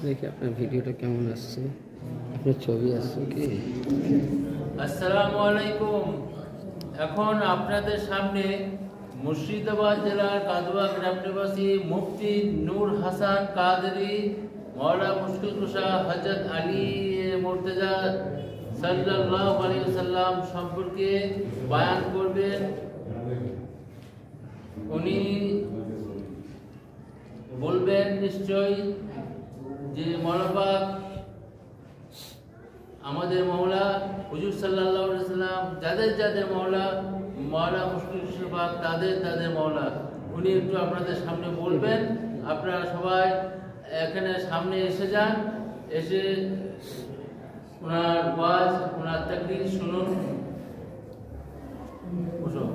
দেখি আপনার ভিডিওটা কেমন আসছে, আপনার ছবি আসছে কি? আসসালামু আলাইকুম। এখন আপনাদের সামনে মুর্শিদাবাদ জেলার কাদুয়া গ্রাম নিবাসী মুফতি নূর হাসান কাদেরী মওলা মুশকিল কুশা হযরত আলী মুর্তজা সাল্লাল্লাহু আলাইহি ওয়াসাল্লাম সম্পর্কে বয়ান করবেন। উনি বলবেন নিশ্চয়ই যে মওলা পাক আমাদের মওলা হুজুর সাল্লাল্লাহু আলাইহি ওয়াসাল্লাম যাদের মওলা মুশকিল কুশা পাক তাদের মওলা, উনি একটু আপনাদের সামনে বলবেন। আপনারা সবাই এখানে সামনে এসে যান, এসে ওনার ওয়াজ ওনার তাকরীর শুনুন। বসো,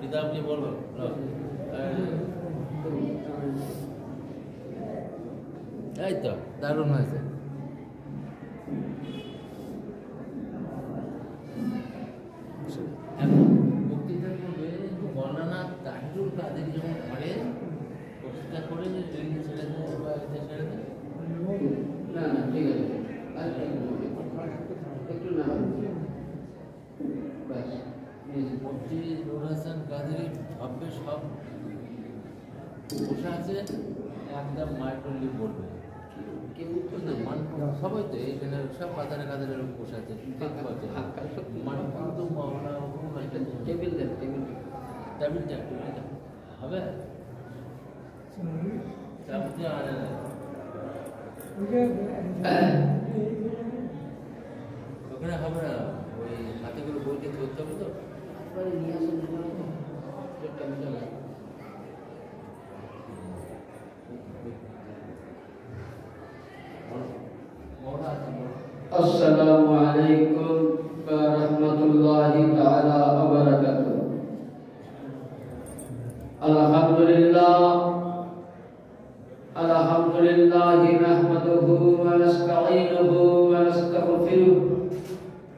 কিতাব নিয়ে বলবো। এই তো দারুণ হয়েছে। বক্তৃতা করবে মৌলানা তাহিরুল কাদেরী যখন পারে বক্তৃতা করে যে ছেড়ে দেয় বা এটা ছেড়ে দেয় না না ঠিক আছে, একটু না ব্যাস। মুফতি নূর হাসান কাদেরী ভাববে সব বসে আছে, একদম মাইক্রোলি বলবে কেউ তো না মান সবাই তো এখানে সব কাতারে বসে আছে, টেবিলটা হবে ওখানে হবে না, ওই হাতে করে বইকে ধরতে হবে তো নিয়ে আসুন। अस्सलामु अलैकुम व रहमतुल्लाहि तआला व बरकातुहू। अल्हम्दुलिल्लाह नहमदुहु व नस्तईनुहु व नस्तगफिरुहु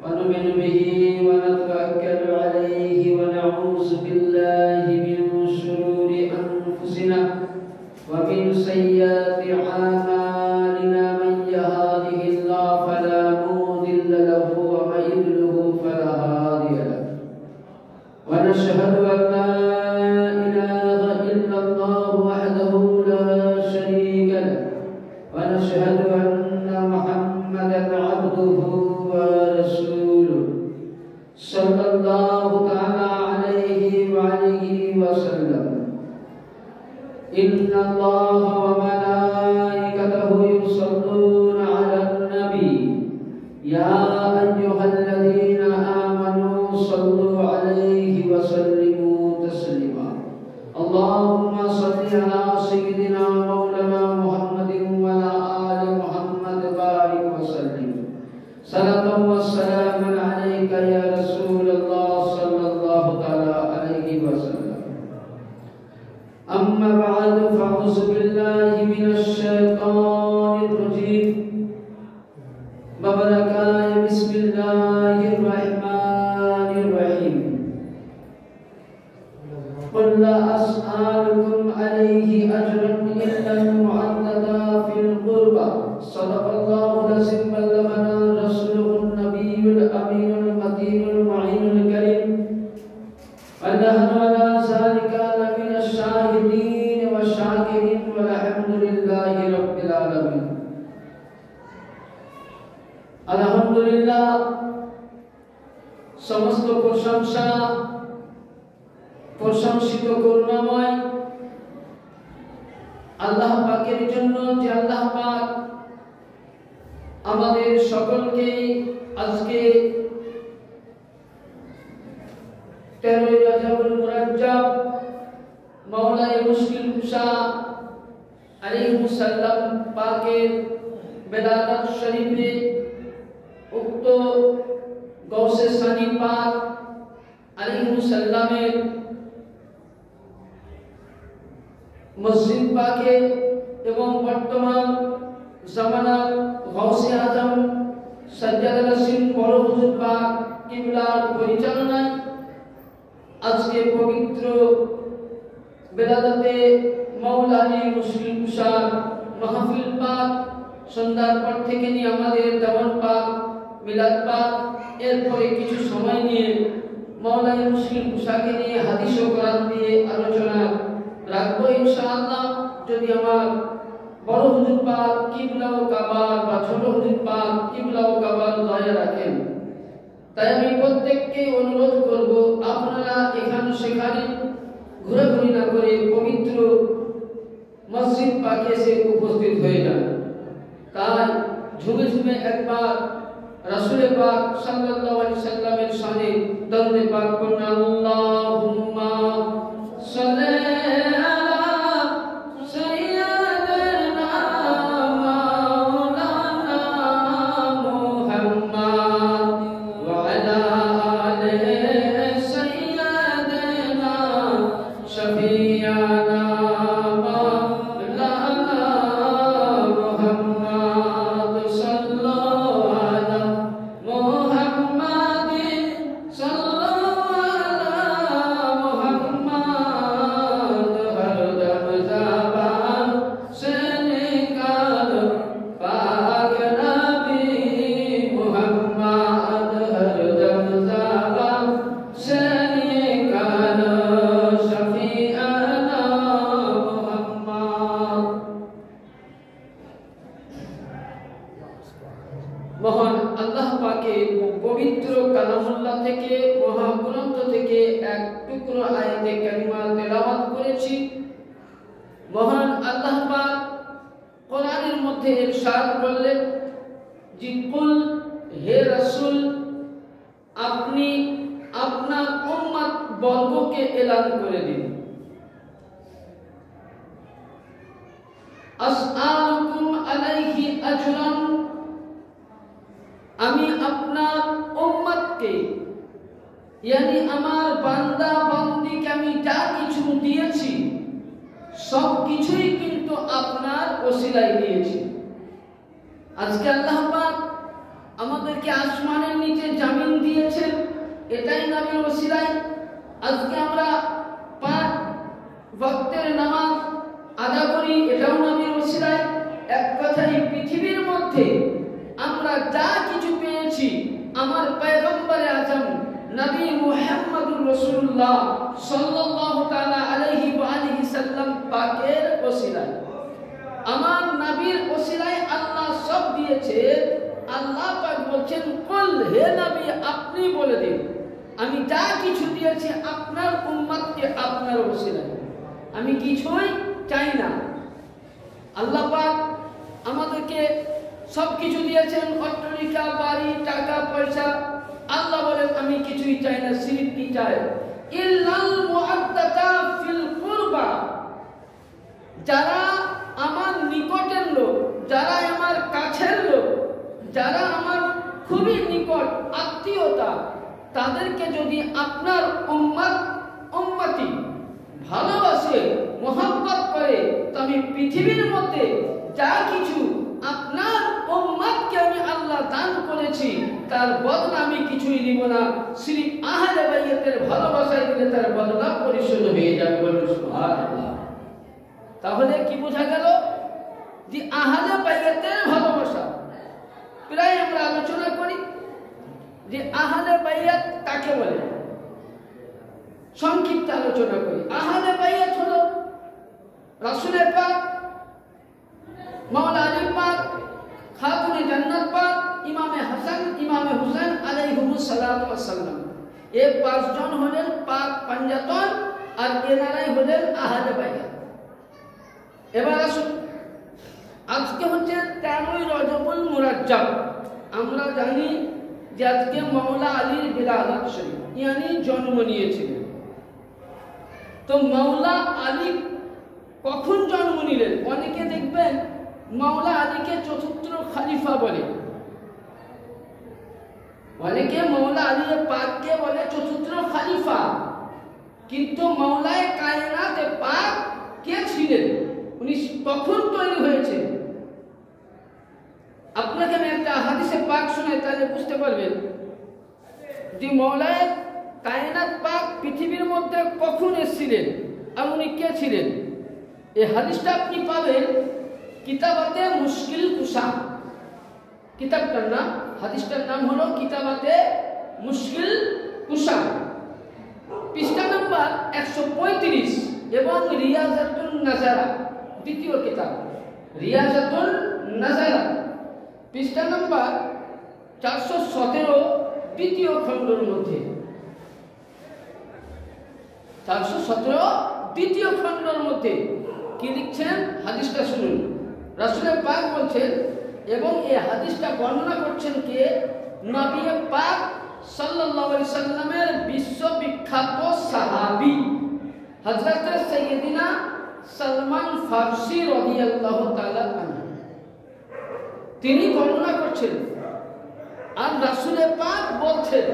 व नु'मिनु बिही व नतवक्कलु अलैहि व नऊज़ु बिल्लाहि मिन शुरूरि अनफुसिना व मिन सय्यिआति अमालिना। मन यहदिहिल्लाहु फला मुदिल्ल लहु व मन युद्लिलहु फला हादिय लहु। व नशहदु अन ला इलाहा इल्लल्लाह वहदहु ला शरीका लहु व नशहदु अन्ना मुहम्मदन अब्दुहु व रसूलुहु सल्लल्लाहु तआला अलैहि व आलिहि व सल्लम। इन्ना अल्लाह व मलाइकतहु युसल्लूना अलन नबी या अय्युहल्लज़ीना आमनू सल्लू अलैहि व सल्लिमू तस्लीमा। अल्लाहुम्मा सल्लि अला सय्यिदिना मौलाना मुहम्मदिन व अला आलि मुहम्मद बारिक व सल्लिम। सलातु व सलामु अलैका या रसूलल्लाह सल्लल्लाहु तआला अलैहि व सल्लम। अम्मा बाद फ़अऊज़ु बिल्लाहि मिनश शैतानिर रजीम। बबरकाय बिस्मिल्लाहिर रहमानिर रहीम। क़ुल ला अस्अलुकुम अलैहि अजरन इल्लल मुअद्ददा फिल क़ुरबा। सदक़ल्लाहुल अज़ीम व बल्लगना रसूलुहुन नबियुल अमीनुल मतीनुल मुईनुल करीम। व नहनु अला ज़ालिका लमिनश शाहिदीन व शाकिरीन वल्हम्दुलिल्लाहि रब्बिल आलमीन। আলহামদুলিল্লাহ, সমস্ত প্রশংসা প্রশংসিত করুণাময় আল্লাহ পাকের জন্য, যে আল্লাহ পাক আমাদের সকলকে আজকে 13 রজবুল মুরাজ্জাব মাওলায়ে মুশকিল কুশা আলাইহিস সালাম পাকের বেলাদাত শরীফে উক্ত গৌসে সানি পাক আলাইহিস সালামের মসজিদ পাকে এবং বর্তমান জামানার গৌসে আজম সজ্জাদুল সিং বড় হুজুর পাক কিবলার পরিচালনায় আজকে পবিত্র বেলাদাতে মাওলানা মুশকিল কুশার মাহফিল পাক সন্ধ্যার পর থেকে নিয়ে আমাদের জামান পাক মিলাদ পাক এরপরে কিছু সময় নিয়ে মাওলানা মুশকিল কুশাকে নিয়ে হাদিস ও কোরআন দিয়ে আলোচনা রাখবো ইনশাআল্লাহ। যদি আমার বড় হুজুর পাক কিবলা ও কাবার বা ছোট হুজুর পাক কিবলা ও কাবার দয়া রাখেন। তাই আমি প্রত্যেককে অনুরোধ করব, আপনারা এখানে সেখানে ঘোরাঘুরি না করে পবিত্র মসজিদ পাকে এসে উপস্থিত হয়ে যান। তাই ঝুমে ঝুমে একবার রাসূল পাক সাল্লাল্লাহু আলাইহি সাল্লামের শানে দরুদ পাক পড়ুন। আল্লাহুম্মা সাল্লি মহান আল্লাহ পাকের পবিত্র কালামুল্লাহ থেকে মহাগ্রন্থ থেকে এক টুকরো আয়াতে কারিমা তেলাওয়াত করেছি। মহান আল্লাহ পাক কোরআনের মধ্যে ইরশাদ করলেন যে কুল হে রাসূল, আপনি আপনার উম্মত বর্গকে এলান করে দিন, আসআলুকুম আলাইহি আজরান, আমি আপনার উম্মতকে यानी আমার বান্দা বান্দীকে আমি যা কিছু দিয়েছি সব কিছুই কিন্তু আপনার ওসিলায় দিয়েছি। আজকে আল্লাহ পাক আমাদেরকে আসমানের নিচে জামিন দিয়েছেন, এটাই নবীর ওসিলায়। আজকে আমরা 5 ওয়াক্তের নামাজ আদা করি, এটাও নবীর ওসিলায়। এক কথায় পৃথিবীর মধ্যে আমরা যা কিছু পেয়েছি আমার পয়গম্বর আজম নবী মুহাম্মদুর রাসূলুল্লাহ সাল্লাল্লাহু তাআলা আলাইহি ওয়া আলিহি সাল্লাম পাকের ওসিলায়, আমার নবীর ওসিলায় আল্লাহ সব দিয়েছে। আল্লাহ পাক বলেন কুল হে নবী আপনি বলে দিন আমি যা কিছু দিয়েছি আপনার উম্মতকে আপনার ওসিলায়, আমি কিছুই চাই না। আল্লাহ পাক আমাদেরকে সব কিছু দিয়েছেন, অট্টালিকা বাড়ি টাকা পয়সা। আল্লাহ বলেন আমি কিছুই চাই না, সিরিফ কি চাই ইল্লাল মুআদ্দাতা ফিল কুরবা, যারা আমার নিকটের লোক, যারা আমার কাছের লোক, যারা আমার খুবই নিকট আত্মীয়তা, তাদেরকে যদি আপনার উম্মতি ভালোবাসে মহব্বত করে, তবে পৃথিবীর মধ্যে যা কিছু আপনার উম্মতকে আমি আল্লাহ দান করেছি তার বদলা আমি কিছুই নিব না। শ্রী আহলে বাইতের ভালোবাসায় দিলে তার বদলা পরিশোধ হয়ে যাবে। বলুন সুবহানাল্লাহ। তাহলে কি বোঝা গেল যে আহলে বাইতের ভালোবাসা প্রায় আমরা আলোচনা করি যে আহলে বাইত কাকে বলে, সংক্ষিপ্ত আলোচনা করি। আহলে বাইত হলো রাসূলের পাক, মাওলা আলী পাক, খাতুনে জান্নাত পাক, ইমামে হাসান ইমামে হুসাইন আলাইহিমুস সালাতু ওয়াস সালাম। এই 5 জন হলেন পাক পাঞ্জাতন, আর এনারাই হলেন আহলে বাইত। এবার আসুন, আজকে হচ্ছে 13ই রজবুল মুরাজ্জাব। আমরা জানি যে আজকে মাওলা আলীর বিলাদত শরীফ ইয়ানি জন্ম নিয়েছিলেন। তো মাওলা আলী কখন জন্ম নিলেন? অনেকে দেখবেন মাওলা আলীকে চতুর্থ খলিফা বলে, অনেকে মাওলা আলী পাককে বলে চতুর্থ খলিফা, কিন্তু মাওলায়ে কায়নাতে পাক কে ছিলেন, উনি কখন তৈরি হয়েছে? আপনাকে আমি একটা হাদিসে পাক শোনাই, তাহলে বুঝতে পারবেন যে মাওলায়ে কায়নাত পাক পৃথিবীর মধ্যে কখন এসেছিলেন। আর উনি কে ছিলেন? এই হাদিসটা আপনি পাবেন কিতাবাতে মুশকিল কুশা। কিতাবটার নাম, হাদিসটার নাম হলো কিতাবাতে মুশকিল কুশা, পৃষ্ঠা নাম্বার 135 এবং রিয়াজাতুন নাজারা, দ্বিতীয় কিতাব রিয়াজাতুন নাজারা, পৃষ্ঠা নাম্বার 417, দ্বিতীয় খণ্ডের মধ্যে 417 দ্বিতীয় খণ্ডের মধ্যে কি লিখছেন? হাদিসটা শুনুন। রাসূল পাক বলছেন, এবং এই হাদিসটা বর্ণনা করছেন কে? নবী পাক সাল্লাল্লাহু আলাইহি সাল্লামের বিশ্ববিখ্যাত সাহাবী হযরত সাইয়্যিদিনা সালমান ফারসি রাদিয়াল্লাহু তাআলা আনহু, তিনি বর্ণনা করছেন। আর রাসূল পাক বলছেন,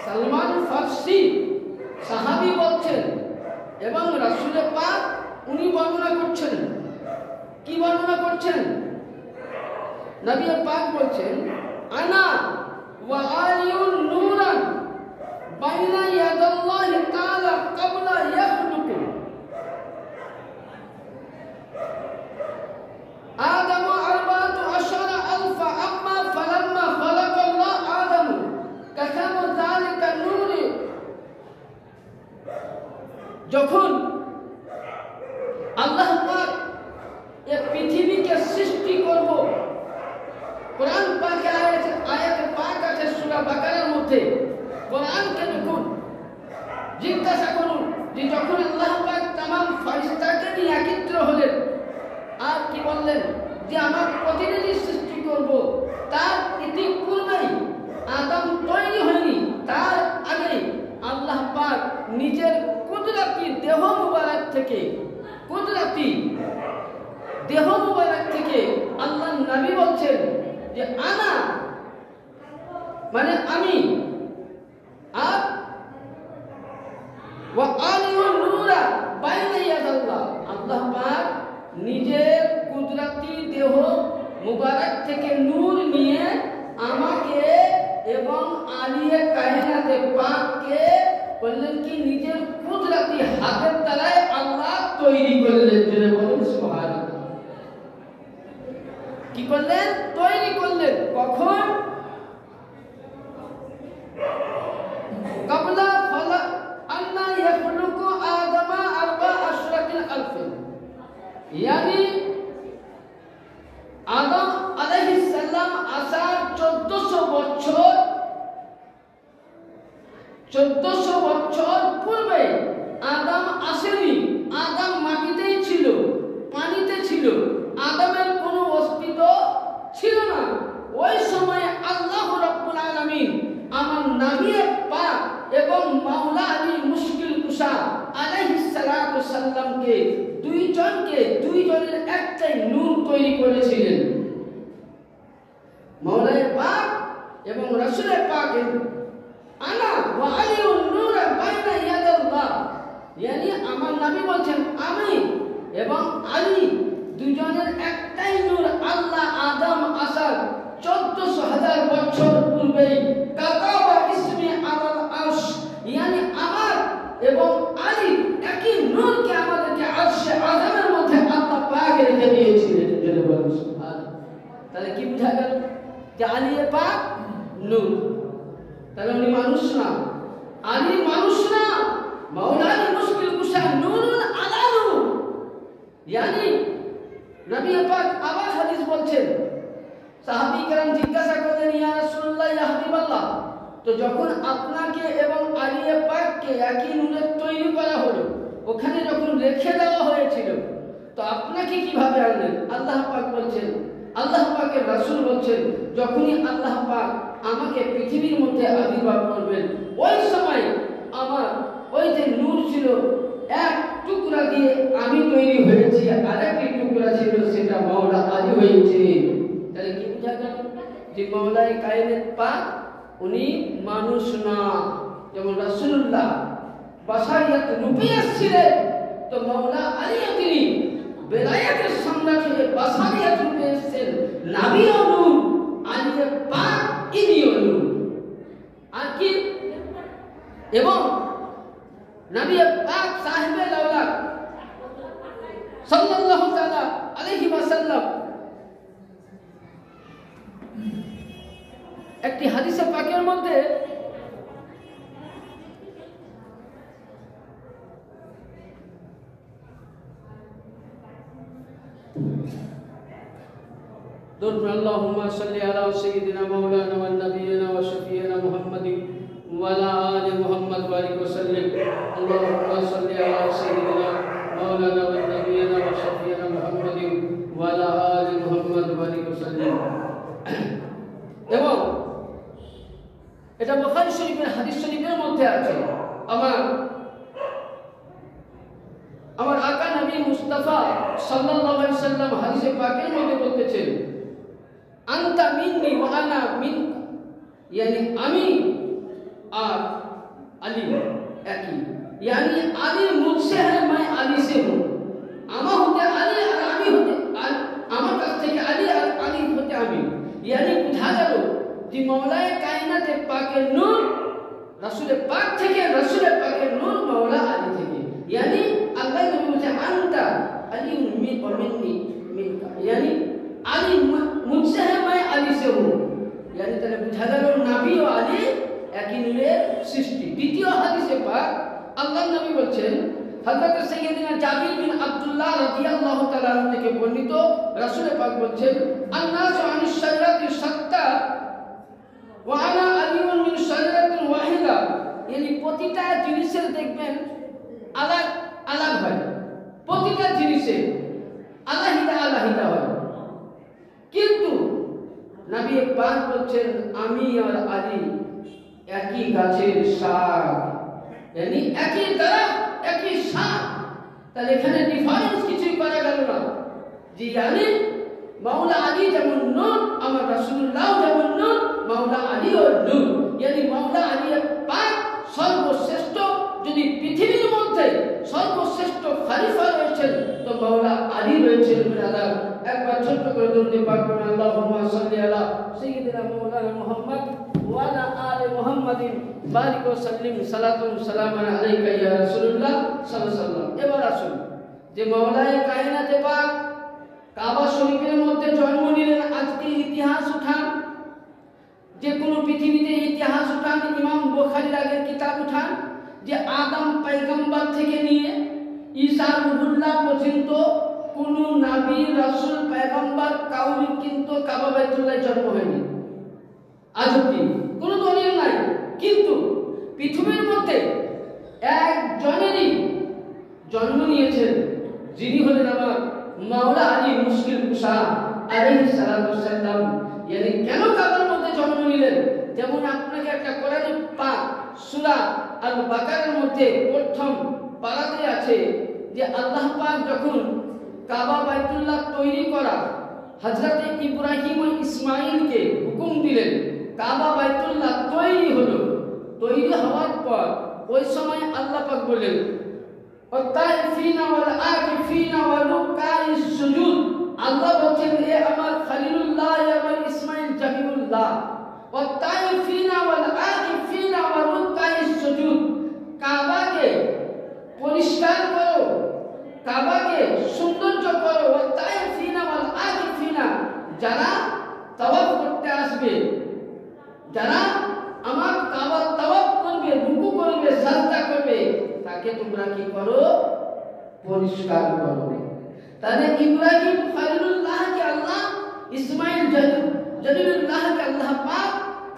সালমান ফারসি সাহাবী বলছেন, এবং রাসূল পাক উনি বর্ণনা করছেন। কি বর্ণনা করছেন? নবী পাক বলছেন, আনা ওয়া আলিউন নূরান বাইনা ইয়াদাল্লাহি তাআলা ক্বাবলা ইয়াখলুকু আদম 14,000 আম্মা ফালাম্মা খালাকাল্লাহ আদম কাসামা যালিকা নূরি। যখন আল্লাহ পাক এই পৃথিবীকে সৃষ্টি করব, কোরআন পাকে আয়াত পাক আছে সূরা বাকারার মধ্যে। কোরআনকে দেখুন, জিজ্ঞাসা করুন যে যখন আল্লাহ পাক तमाम ফেরেশতাকে নিয়ে একত্র হলেন, আর কি বললেন যে আমার প্রতিনিধি সৃষ্টি করব, তার ইতিপূর্বেই আদম তৈরি হয়নি, তার আগে আল্লাহ পাক নিজের কুদরতি দেহ মুবারক থেকে, কুদরতি দেহ মুবারক থেকে আল্লাহর নবী বলছেন যে আনা মানে আমি, আর ওয়া আলিউন নূরা বাইনা ইয়াদাল্লাহ, আল্লাহ পাক নিজের কুদরতি দেহ মুবারক থেকে নূর নিয়ে আমাকে এবং আলিয়ে কায়নাতে পাককে বললেন কি নিজের কুদরতি হাতের দ্বারাই আল্লাহ তৈরি করলেন। জোরে বলুন সুবহানাল্লাহ। কি করলেন? তৈরি করলেন। কখন? ক্বাবলা ফালা আন্না ইয়াখলুকু আদামা 14,000, यानी আদম আলাইহিস সালাম আসার 1400 বছর পূর্বে আদম আসেনি। আদম মাটিতেই ছিল, পানিতে ছিল, আদমের কোনো অস্তিত্ব ছিল না। ওই সময় আল্লাহ রাব্বুল আলামিন আমার নবী পাক এবং মাওলা আলী মুশকিল কুশা আলাইহিস সালাতু সাল্লামকে দুইজনের একটাই নূর তৈরি করেছিলেন। মাওলা পাক এবং রাসূল পাক আনা ওয়া আলিউন নূরা বাইনা ইয়াদাল্লাহ, यानी আমার নবী বলছেন আমি এবং আলী দুইজনের একটাই নূর। আল্লাহ আদম আসার 14,000 বছর পূর্বে কাতাবা ইসমি আলাল আরশ, यानी আমার এবং আলী একই নূরকে আমাদেরকে আরশে আযমের মধ্যে আল্লাহ পাক রেখে দিয়েছিলেন। জোরে বলুন সুবহানাল্লাহ। তাহলে কি বোঝা গেল যে আলী পাক নূর, তাহলে উনি মানুষ না, আলী মানুষ না, মাওলা আলী মুশকিল কুশা নূরুন আলা নূর। यानी নবী পাক আবার হাদিস বলছেন, সাহাবী کرام জিজ্ঞাসা করলেন ইয়া রাসূলুল্লাহ ইয়া হাবিবাল্লাহ, তো যখন আপনাকে এবং আলী পাককে একই নূরে তৈরি করা হলো, ওখানে যখন রেখে দেওয়া হয়েছিল, তো আপনাকে কিভাবে আনলেন? আল্লাহ পাক বলছেন, আল্লাহ পাকের রাসূল বলছেন, যখনই আল্লাহ পাক আমাকে পৃথিবীর মধ্যে আবির্ভাব করবেন, ওই সময় আমার ওই যে নূর ছিল এক টুকরা দিয়ে আমি তৈরি হয়েছি, আর একটি টুকরা ছিল সেটা মাওলা আলী হয়েছে। তাহলে কি বোঝা গেল যে মাওলায়ে কায়নাত পাক উনি মানুষ না। যেমন রাসূলুল্লাহ বাশারিয়াত রূপে আসছিলেন, তো মাওলা আলী তিনি বেলায়েতের সম্রাট হয়ে বাশারিয়াত রূপে এসেছেন। নবী ও নূর, আলী পাক ইনিও নূর। আর কি এবং নবী পাক সাহেবে লাউলাদ সাল্লাল্লাহু তাআলা আলাইহি ওয়াসাল্লাম একটি হাদিসে পাকের মধ্যে اللهم صل على سيدنا مولانا والنبينا وشفيعنا محمد وعلى آل محمد وبارك وسلم اللهم صل على سيدنا مولانا والنبينا وشفيعنا محمد وعلى آل محمد وبارك وسلم এবং এটা বুখারী শরীফের হাদিস শরীফের মধ্যে আছে আমার আকা নবী মুস্তাফা সাল্লাল্লাহু আলাইহি সাল্লাম হাদিসে পাকের মধ্যে বলতেছেন আনতা মিন্নি ওয়া আনা মিনকা यानी আমি আর আলী একই यानी আলী মুঝসে है मैं আলী से हूं আমার হতে আলী আর আমি হতে আমার কাছ থেকে আলী আর আলী হতে আমি यानी বুঝা গেল যে মাওলায়ে কায়নাতে পাকের নূর রাসূলে পাক থেকে রাসূলে পাকের নূর মাওলা আলী থেকে यानी अल्लाह ने मुझे अंता अली मिन्नी मिनका यानी अली मुझसे है मैं अली से हूं यानी তাহলে বুঝা গেল নবী ও আলী একই নূরের সৃষ্টি দ্বিতীয় হাদিসে পাক আল্লাহর নবী বলেন হযরত সাইয়্যিদিনা জাবির বিন আব্দুল্লাহ রাদিয়াল্লাহু তাআলা থেকে বর্ণিত রাসূল পাক বলেন আন্নাসু আনিশ শাজরাতি শাত্তা ওয়া আনা আলিউন মিন শাজরাতিন ওয়াহিদা यानी প্রতিটা জিনিসের দেখবেন আলাদা আলাদা হয় প্রতিটা জিনিসে আলাদা আলাদা হয় কিন্তু নবী পাক বলেন আমি আর আলী একই গাছের শাখ यानी একই দরখ একই শাখ তাহলে এখানে ডিফারেন্স কিছুই করা গেল না যে यानी মাওলা আলী যেমন নূর আমার রাসূলুল্লাহ যেমন নূর মাওলা আলী ও নূর यानी মাওলা আলী পাক সর্বশ্রেষ্ঠ যদি পৃথিবীর মধ্যে সর্বশ্রেষ্ঠ খলিফা রয়েছেন তো মাওলা আলী রয়েছেন ব্রাদার একবার ছোট করে দরুদ পাক পড়ুন আল্লাহুম্মা সাল্লি আলা সাইয়্যিদিনা মাওলানা মুহাম্মদ ওয়া আলা আলি মুহাম্মাদিন বারিক ওয়া সাল্লিম সালাতুন সালামান আলাইকা ইয়া রাসূলুল্লাহ সাল্লাল্লাহু আলাইহি ওয়াসাল্লাম এবার আসুন যে মাওলায়ে কায়নাতে পাক কাবা শরীফের মধ্যে জন্ম নিলেন আজকে ইতিহাস উঠান যে কোন পৃথিবীতে ইতিহাস উঠান ইমাম বুখারীর আগের কিতাব উঠান যে আদম পয়গম্বর থেকে নিয়ে ঈসা রুহুল্লাহ পর্যন্ত কোন নবী রাসূল পয়গম্বর কাউরি কিন্তু কাবা বাইতুল্লাহ জন্ম হয়নি আজ অবধি কোন দলিল নাই কিন্তু পৃথিবীর মধ্যে একজনেরই জন্ম নিয়েছেন যিনি হলেন আমার মাওলা আলী মুশকিল কুশা আলাইহিস সালাতু ওয়াসসালাম यानी কেন কাবার মধ্যে জন্ম নিলেন যেমন আপনাকে একটা কোরআনে পাক সূরা আল বাকারার মধ্যে প্রথম পারাতে আছে যে আল্লাহ পাক যখন কাবা বাইতুল্লাহ তৈরি করা হযরত ইব্রাহিম ও ইসমাঈলকে হুকুম দিলেন কাবা বাইতুল্লাহ তৈরি হলো তৈরি হওয়ার পর ওই সময় আল্লাহ পাক বলেন ওয়াতাইফিনা ওয়াল আকিফিনা ওয়া রুকাইস সুজুদ আল্লাহ বলেন এ আমার খলিলুল্লাহ আমার ইসমাঈল জাবিউল্লাহ ওয়াতাইফিনা ওয়াল আকিফিনা ওয়া রুকাইস সুজুদ কাবাকে পরিষ্কার করো কাবাকে সৌন্দর্য করো ওয়াতাইফিনা ওয়াল আকিফিনা যারা তাওয়াফ করতে আসবে যারা আমার কাবা তাওয়াফ করবে রুকু করবে সাজদা করবে তাকে তোমরা কি করো পরিষ্কার করো তাহলে ইব্রাহিম খলিলুল্লাহ কে আল্লাহ ইসমাঈল জলিলুল্লাহ কে আল্লাহ পাক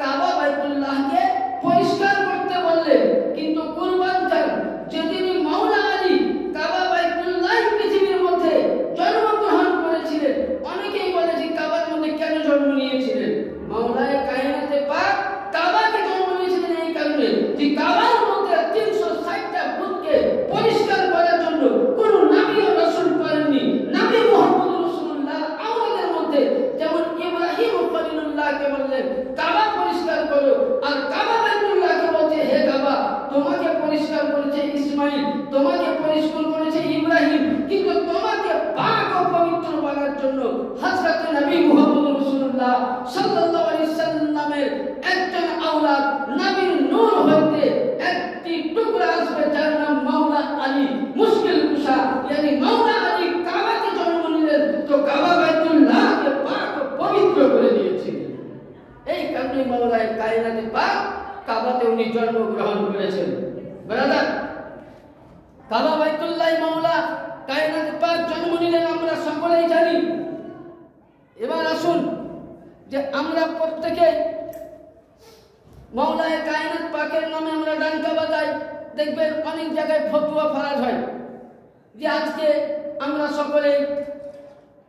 কাবা বাইতুল্লাহ কে পরিষ্কার করতে বললেন কিন্তু কুরবান চান যেদিন মাওলা আলী কাবা বাইতুল্লাহ পৃথিবীর মধ্যে জন্মগ্রহণ করেছিলেন অনেকেই বলে যে কাবার মধ্যে কেন জন্ম নিয়েছিলেন মাওলায়ে কায়নাতে পাক কাবাকে জন্ম নিয়েছিলেন এই কারণে যে কাবার মধ্যে 360টা বুতকে পরিষ্কার করার জন্য কোন নবী ও রাসূল করেননি নবী মুহাম্মদ রাসূলুল্লাহ আমাদের মধ্যে যেমন ইব্রাহিম খলিলুল্লাহকে বললেন কাবা পরিষ্কার করো আর কাবা বাইতুল্লাহকে বলছে হে কাবা তোমাকে পরিষ্কার করেছে ইসমাঈল উনি জন্মগ্রহণ করেছেন। ব্রাদার, কাবা বাইতুল্লাহ মাওলা কায়নাত পাক জন্ম নিলেন আমরা সকলেই জানি। এবার আসুন যে আমরা প্রত্যেকে মাওলায়ে কায়নাত পাকের নামে আমরা ডাঙ্কা বাজাই। দেখবেন অনেক জায়গায় ফতোয়া ফারাজ হয় যে আজকে আমরা সকলে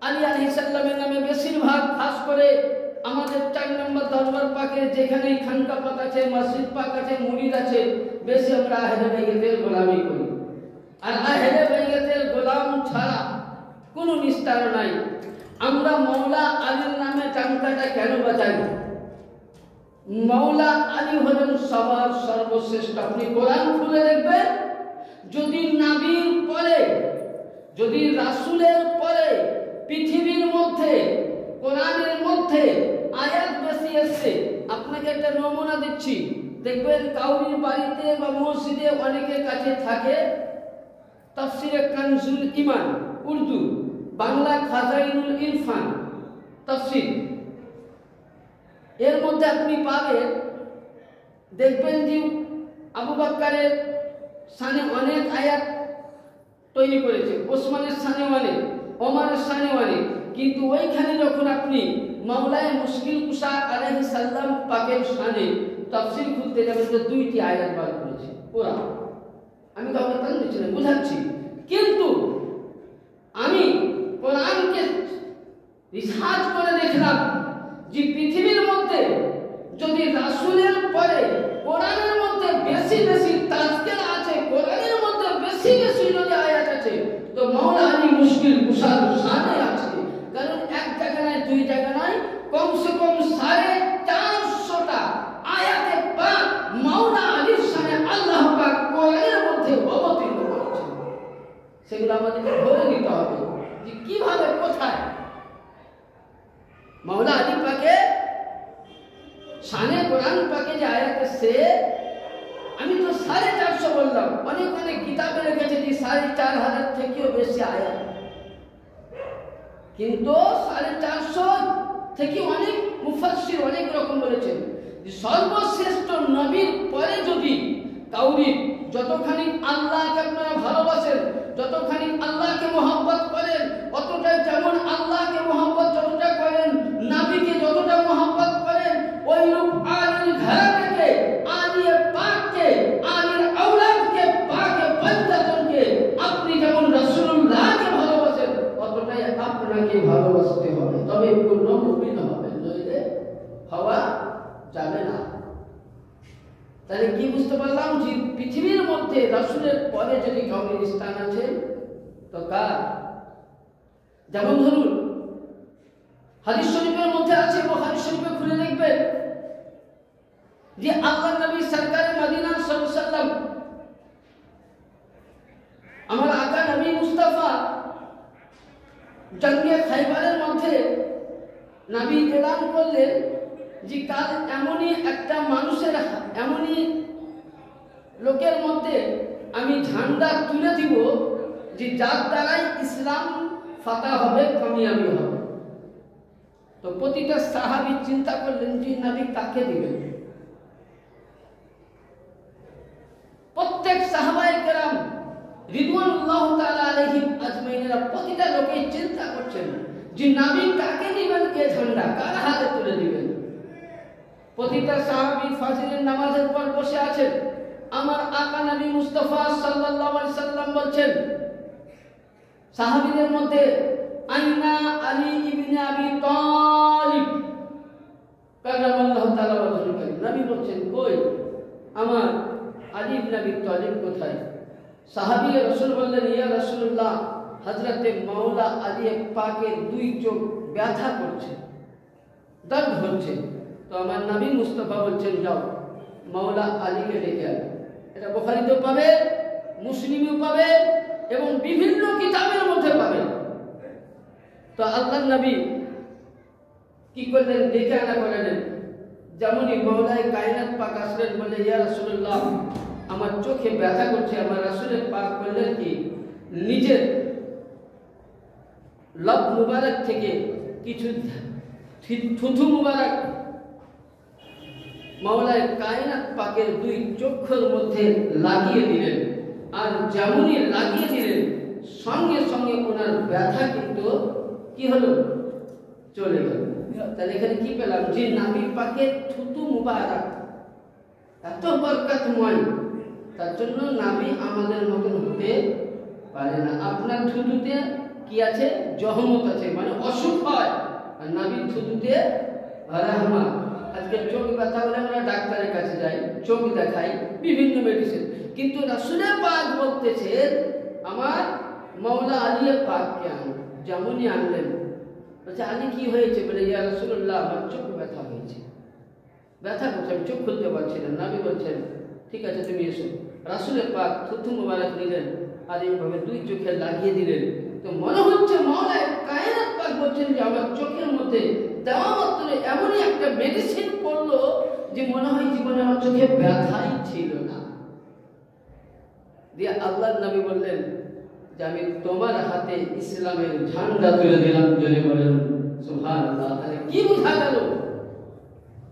আলী আলাইহিস সালামের নামে বেশিরভাগ খাস করে আমাদের 4 নম্বর দরবার পাকে যেখানেই খানকা পাক আছে, মসজিদ পাক আছে, মুরিদ আছে, বেশি আমরা আহলে বাইতের গোলামি করি। আর আহলে বাইতের গোলাম ছাড়া কোনো নিস্তার নাই। আমরা মাওলা আলীর নামে ডাঙ্কাটা কেন বাজাই? মাওলা আলী হলেন সবার সর্বশ্রেষ্ঠ। আপনি কোরআন খুলে দেখবেন, যদি নবীর পরে, যদি রাসূলের পরে পৃথিবীর মধ্যে কোরআনের মধ্যে আয়াত বেশি এসেছে, আপনাকে একটা নমুনা দিচ্ছি। দেখবেন কাউরির বাড়িতে বা মসজিদে অনেকের কাছে থাকে তাফসিরে কানজুল ঈমান উর্দু, বাংলা খাজাইনুল ইরফান তাফসির। এর মধ্যে আপনি পাবেন, দেখবেন যে আবু বকরের শানে অনেক আয়াত তৈরি করেছে, ওসমানের শানে অনেক, ওমরের শানে অনেক। কিন্তু ওইখানে যখন আপনি মাওলায়ে মুশকিল কুশা আলাইহিস সালাম পাকের শানে তাফসীর খুলতে যাবেন তো 2টি আয়াত বার করেছে পুরা। আমি কাউকে টান দিচ্ছি না, বুঝাচ্ছি। কিন্তু আমি কোরআনকে রিসার্চ করে দেখলাম যে পৃথিবীর মধ্যে যদি রাসূলের পরে কোরআনের মধ্যে বেশি বেশি তাজকিরা আছে, কোরআনের মধ্যে বেশি বেশি যদি আয়াত আছে, তো মাওলা আলী মুশকিল কুশার শানে আছে। কারণ এক জায়গা নয়, 2 জায়গা নয়, কমসে কম 450টা আয়াতে পাক মাওলা আলীর শানে আল্লাহ পাক কোরআনের মধ্যে অবতীর্ণ করেছেন। সেগুলো আমাদেরকে ধরে নিতে হবে যে কিভাবে, কোথায় মাওলা আলী পাকে শানে কোরআন পাকে যে আয়াত আছে। আমি তো 450 বললাম, অনেক অনেক কিতাবে লেখেছে যে 4500 থেকেও বেশি আয়াত, কিন্তু 450 থেকে অনেক মুফাসসির অনেক রকম বলেছেন যে সর্বশ্রেষ্ঠ নবীর পরে যদি কাউরি যতখানি আল্লাহকে আপনারা ভালোবাসেন, যতখানি আল্লাহকে মহব্বত করেন, অতটা যেমন আল্লাহকে মহব্বত যতটা করেন, নবীকে যতটা মহব্বত করেন, ওইরূপ আলীর ঘরানাকে, আলীর পাককে, আলীর আওলাদকে, পাকে পঞ্জাতনকে আপনি যেমন রাসূলুল্লাহকে ভালোবাসেন ততটাই আপনাকে ভালোবাসতে হবে। তবে পূর্ণ মুমিন হবেন, নইলে হওয়া যাবে না। তাহলে কি বুঝতে পারলাম যে পৃথিবীর মধ্যে রাসূলের পরে যদি কাউরির স্থান আছে তো কার? যেমন ধরুন হাদিস শরীফের মধ্যে আছে, বুখারী শরীফে খুলে দেখবেন যে আল্লাহর নবী সরকারে মদিনা সাল্লাল্লাহু আলাইহি ওয়াসাল্লাম, আমার আকা নবী মুস্তাফা জঙ্গে খাইবারের মধ্যে নবী এলান করলেন যে কাল এমনই একটা মানুষের, এমনই লোকের মধ্যে আমি ঝান্ডা তুলে দিব যে যার দ্বারাই ইসলাম ফাতা হবে, কামিয়াবি হবে। তো প্রতিটা সাহাবী চিন্তা করলেন যে নবী কাকে দিবেন। প্রত্যেক সাহাবায়ে কেরাম রিদওয়ানুল্লাহ তাআলা আলাইহিম আজমাইনরা প্রতিটা লোকে চিন্তা করছেন যে নবী কাকে দিবেন, কে ঝান্ডা কার হাতে তুলে দিবেন। প্রতিটা সাহাবী ফজরের নামাজের পর বসে আছেন। আমার আকা নবী মুস্তাফা সাল্লাল্লাহু আলাইহি সাল্লাম বলছেন সাহাবীদের মধ্যে, আইনা আলী ইবনে আবি তালিব কারামাল্লাহু তাআলা ওয়াজহুহু। নবী বলছেন, কই আমার আলী ইবনে আবি তালিব কোথায়? সাহাবী রাসূল বললেন, ইয়া রাসূলুল্লাহ, হযরতে মাওলা আলী পাকের 2 চোখ ব্যথা করছে, দর্দ হচ্ছে। তো আমার নবী মুস্তাফা বলছেন, যাও মাওলা আলীকে ডেকে আনো। এটা বুখারীতেও পাবে, মুসলিমেও পাবে এবং বিভিন্ন কিতাবের মধ্যে পাবে। তো আল্লাহর নবী কি করলেন, ডেকে আনা করলেন। যেমনই মাওলায়ে কায়নাত পাক আসলেন, বলে, ইয়া রাসূলুল্লাহ, আমার চোখে ব্যথা করছে। আমার রাসূলের পাক বললেন কি, নিজের লব মুবারক থেকে কিছু থুথু মুবারক মাওলায় কায়নাত পাকের দুই চক্ষুর মধ্যে লাগিয়ে দিলেন। আর যেমনই লাগিয়ে দিলেন সঙ্গে সঙ্গে ওনার ব্যথা কিন্তু কি হলো, চলে গেল। তাহলে এখানে কি পেলাম, যে নবী পাকের থুতু মুবারক এত বরকতময়, তার জন্য নবী আমাদের মতন হতে পারে না। আপনার থুতুতে কি আছে, জহমত আছে, মানে অসুখ হয়, আর নবীর থুতুতে রাহমাত। আজকে চোখ ব্যথা হলে আমরা ডাক্তারের কাছে যাই, চোখ দেখাই, বিভিন্ন মেডিসিন, কিন্তু রাসূলের পাক বলতেছেন আমার মাওলা আলী পাককে আনো। যেমনই আনলেন, বলছে আলী কি হয়েছে, বলে ইয়া রাসূলুল্লাহ আমার চোখ ব্যথা হয়েছে। ব্যথা করছে, আমি চোখ খুলতে পারছি না। নবী বলছেন ঠিক আছে তুমি এসো। রাসূলের পাক থুতু মুবারক নিলেন আর এইভাবে দুই চোখে লাগিয়ে দিলেন। তো মনে হচ্ছে মাওলা কায়নাত পাক বলছেন যে আমার চোখের মধ্যে দেওয়া মাত্র এমনই একটা মেডিসিন পড়লো যে মনে হয় জীবনে আমার চোখে ব্যথাই ছিল না। দিয়ে আল্লাহর নবী বললেন যে আমি তোমার হাতে ইসলামের ঝান্ডা তুলে দিলাম। জোরে বলেন সুবহানাল্লাহ। তাহলে কি বোঝা গেল,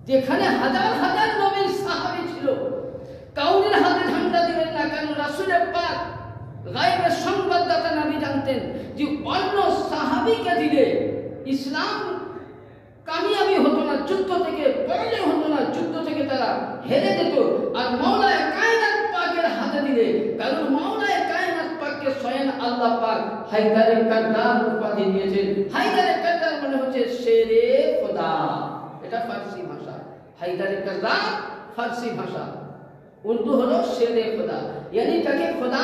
যেখানে হাজার হাজার নবীর সাহাবী ছিল, কাউরির হাতে ঝান্ডা দিলেন না, কারণ রাসূলের পাক গায়বের সংবাদদাতা নবী জানতেন যে অন্য সাহাবীকে দিলে ইসলাম কামিয়াবি হতো না, যুদ্ধ থেকে পরাজয় হতো না, যুদ্ধ থেকে তারা হেরে যেত। আর মাওলায়ে কায়নাত পাকের হাতে দিলে, কারণ মাওলায়ে কায়নাত পাককে স্বয়ং আল্লাহ পাক হায়দারে কারদার উপাধি দিয়েছেন। হায়দারে কারদার মানে হচ্ছে শেরে খোদা, এটা ফারসি ভাষা। হায়দারে কারদার ফারসি ভাষা, উর্দু হলো শেরে খোদা, यानी তাকে খোদা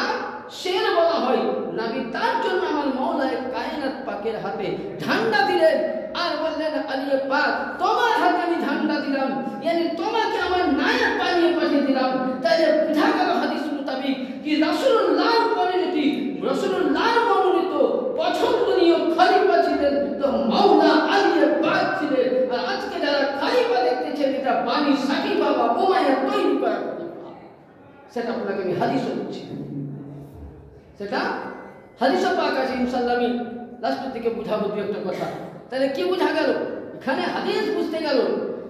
শের বলা হয়। নবী তার জন্য আমার মাওলায়ে কায়নাত পাকের হাতে ঝান্ডা দিলেন আর বললেন আলী পাক তোমার হাতে আমি ঝান্ডা দিলাম, यानी তোমাকে আমার নায়েব বানিয়ে পাঠিয়ে দিলাম। তাহলে বুঝা গেল হাদিস মোতাবেক কি রাসূলুল্লাহর পরিণতি, রাসূলুল্লাহর মনোনীত পছন্দনীয় খলিফা ছিলেন তো মাওলা আলী পাক ছিলেন। আর আজকে যারা খলিফা দেখতেছেন এটা বানি সাকিবা বা উমাইয়া তৈরি করা খলিফা, সেটা আপনাকে আমি হাদিসও দিচ্ছি, সেটা হাদিসও পাক আছে। ইনশাআল্লাহ আমি লাস্টের দিকে বুঝাবো দু একটা কথা। তাহলে কি বোঝা গেল, এখানে হাদিস বুঝতে গেল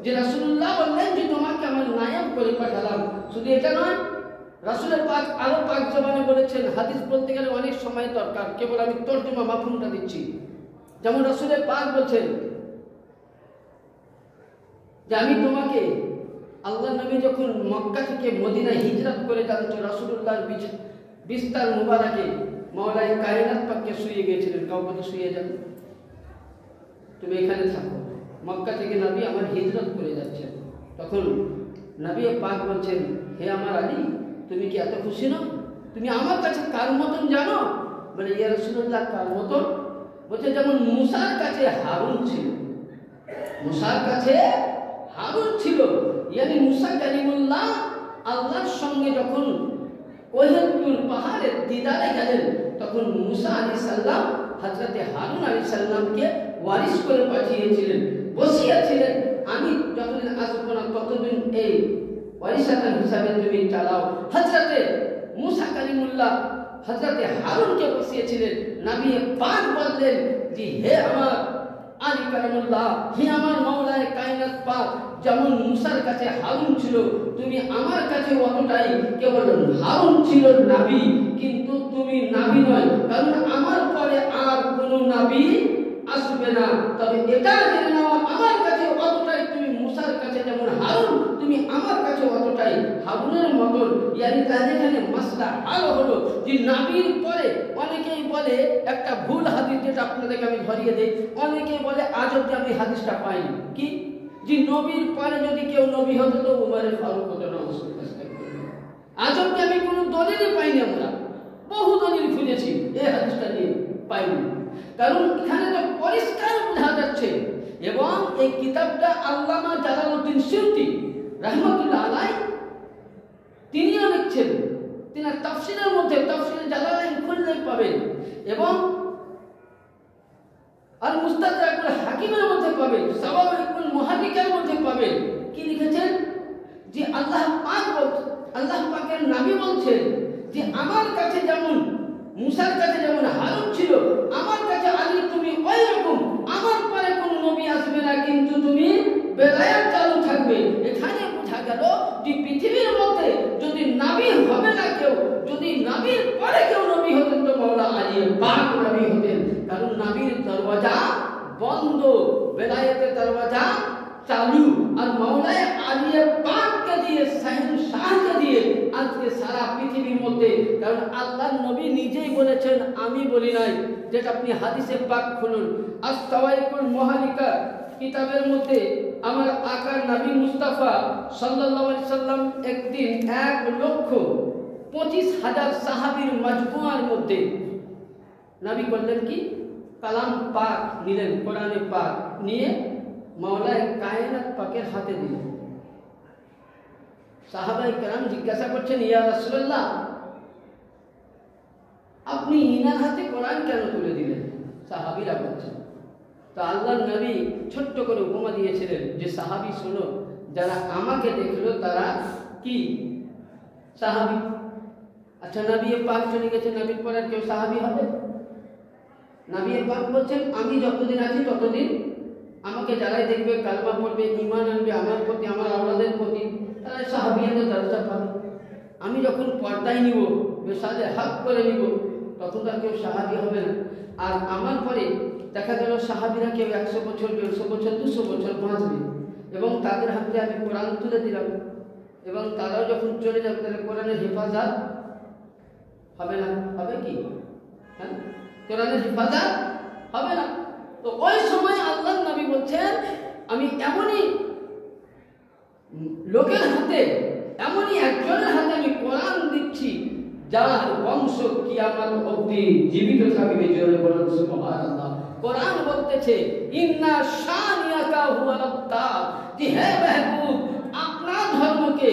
যে রাসূলুল্লাহ বললেন যে তোমাকে আমার নায়েব করে পাঠালাম। শুধু এটা নয়, রাসূলের পাক আরো পাক জবানে বলেছেন। হাদিস বলতে গেলে অনেক সময় দরকার, কেবল আমি তরজমা মাফহুমটা দিচ্ছি। যেমন রাসূলের পাক বলছেন যে আমি তোমাকে, আল্লাহ নবী যখন মক্কা থেকে মদিনায় হিজরত করে যান তো রাসূলুল্লাহর বিস্তার মুবারকে মাওলায়ে কায়নাত পাককে শুয়ে গিয়েছিলেন, কাউকে তো শুয়ে যান, তুমি এখানে থাকো। মক্কা থেকে নবী আমার হিজরত করে যাচ্ছেন, তখন নবী পাক বলছেন হে আমার আলী তুমি কি এত খুশি নও, তুমি আমার কাছে কার মতন জানো? বলে ইয়া রাসূলুল্লাহ কার মতন? বলছে যেমন মুসার কাছে হারুন ছিল, মুসার কাছে হারুন ছিল। यानी মুসা কালিমুল্লাহ আল্লাহর সঙ্গে যখন ওহদ তুর পাহাড়ের দিদারে গেলেন তখন মুসা আলাইহিস সালাম হযরতে হারুন আলাইহিস সালামকে ওয়ারিস করে পাঠিয়েছিলেন, বসিয়েছিলেন আমি যতদিন আসবো না ততদিন এই ওয়ারিসাতান হিসাবে তুমি চালাও। হযরতে মুসা কালিমুল্লাহ হযরতে হারুনকে বসিয়েছিলেন। নবী পাক বললেন যে হে আমার আলী কালামুল্লাহ, হে আমার মাওলায়ে কায়নাত পাক, যেমন মুসার কাছে হারুন ছিল তুমি আমার কাছে অতটাই। কেবল হারুন ছিল নবী কিন্তু তুমি নবী নয়, কারণ আমার পরে আর কোনো নবী আসবে না। তবে এটা জেনে নাও আমার কাছে অতটাই তুমি মুসার কাছে যেমন হারুন তুমি আমার কাছে অতটাই হারুনের মতন। ইয়ানি তাহলে এখানে মাসলা আলো হলো যে নবীর পরে অনেকেই বলে একটা ভুল হাদিস, যেটা আপনাদেরকে আমি ধরিয়ে দেই। অনেকেই বলে আজ অব্দি আমি হাদিসটা পাইনি কি যে নবীর পরে যদি কেউ নবী হতো তো উমরে ফারুক হতো না। আজ অব্দি আমি কোনো দলিলই পাইনি, আমরা বহু দলিল খুঁজেছি এই হাদিসটা নিয়ে পাইনি, কারণ এখানে তো পরিষ্কার বোঝা যাচ্ছে। এবং এই কিতাবটা আল্লামা জালালউদ্দিন সিয়ুতি রাহমাতুল্লাহ আলাইহি তিনিও লিখছেন, তিনি তাফসীরের মধ্যে তাফসীরে জালালাইন খুললেই পাবেন এবং আল মুস্তাদরাকুল হাকিমের মধ্যে পাবেন, সাওয়াবিকুল মুহাদ্দিকের মধ্যে পাবেন। কি লিখেছেন যে আল্লাহ পাকের নবী বলছেন যে আমার কাছে যেমন মুসার কাছে যেমন হারুন ছিল আমার কাছে আলী তুমি ওই রকম, আমার পরে কোনো নবী আসবে না কিন্তু তুমি বেলায়েত চালু থাকবে। এখানে বোঝা গেল আলিয়ে পাক নবী হতেন, কারণ নবীর দরওয়াজা বন্ধ, বেলায়েতের দরওয়াজা চালু। আর মাওলায়ে আলিয়ে পাককে দিয়ে, শাহকে দিয়ে আজকে সারা পৃথিবীর মধ্যে, কারণ আল্লাহর নবী নিজেই বলেছেন, আমি বলি নাই, যেটা আপনি হাদিসে পাক খুলুন, আস-সাওয়াইকুল মুহারিকা কিতাবের মধ্যে আমার আকার নবী মুস্তাফা সাল্লাল্লাহু আলাইহি সাল্লাম একদিন 1,25,000 সাহাবীর মাজমুয়ার মধ্যে নবী করলেন কি, কালাম পাক নিলেন, কোরআনে পাক নিয়ে মাওলায়ে কায়নাত পাকের হাতে দিলেন। সাহাবায়ে কেরাম জিজ্ঞাসা করছেন, ইয়া রাসূলুল্লাহ, আপনি ইনার হাতে কোরআন কেন তুলে দিলেন? সাহাবীরা বলছেন। তো আল্লাহর নবী ছোট্ট করে উপমা দিয়েছিলেন যে, সাহাবী শোনো, যারা আমাকে দেখলো তারা কি সাহাবী। আচ্ছা, নবী পাক চলে গেছে, নবীর পর আর কেউ সাহাবী হবে? নবী পাক বলছেন, আমি যতদিন আছি ততদিন আমাকে যারাই দেখবে, কালমা পড়বে, ঈমান আনবে আমার প্রতি, আমার আওলাদের প্রতি, তারা সাহাবিয়াদের দরজা পাবে। আমি যখন পর্দায় নিব, বেসাদে হক করে নিব, তখন তার কেউ সাহাবী হবে না। আর আমার পরে দেখা গেল সাহাবীরা কেউ 100 বছর, 150 বছর, 200 বছর বাঁচবে, এবং তাদের হাতে আমি কোরআন তুলে দিলাম, এবং তারাও যখন চলে যাবে, তাহলে কোরআনের হেফাজত হবে না? হবে কি? হ্যাঁ, কোরআনের হেফাজত হবে না। তো ওই সময় আল্লাহর নবী বলছেন, আমি এমনই লোকের হাতে, এমনই একজনের হাতে আমি কোরআন দিচ্ছি, যার বংশ কিয়ামত অবধি জীবিত থাকবে। জোরে বলুন সুবহানাল্লাহ। কোরআন বলতেছে, ইন্না শানিয়াকা হুয়াল আবতার, যে হে মাহবুব, আপনার ধর্মকে,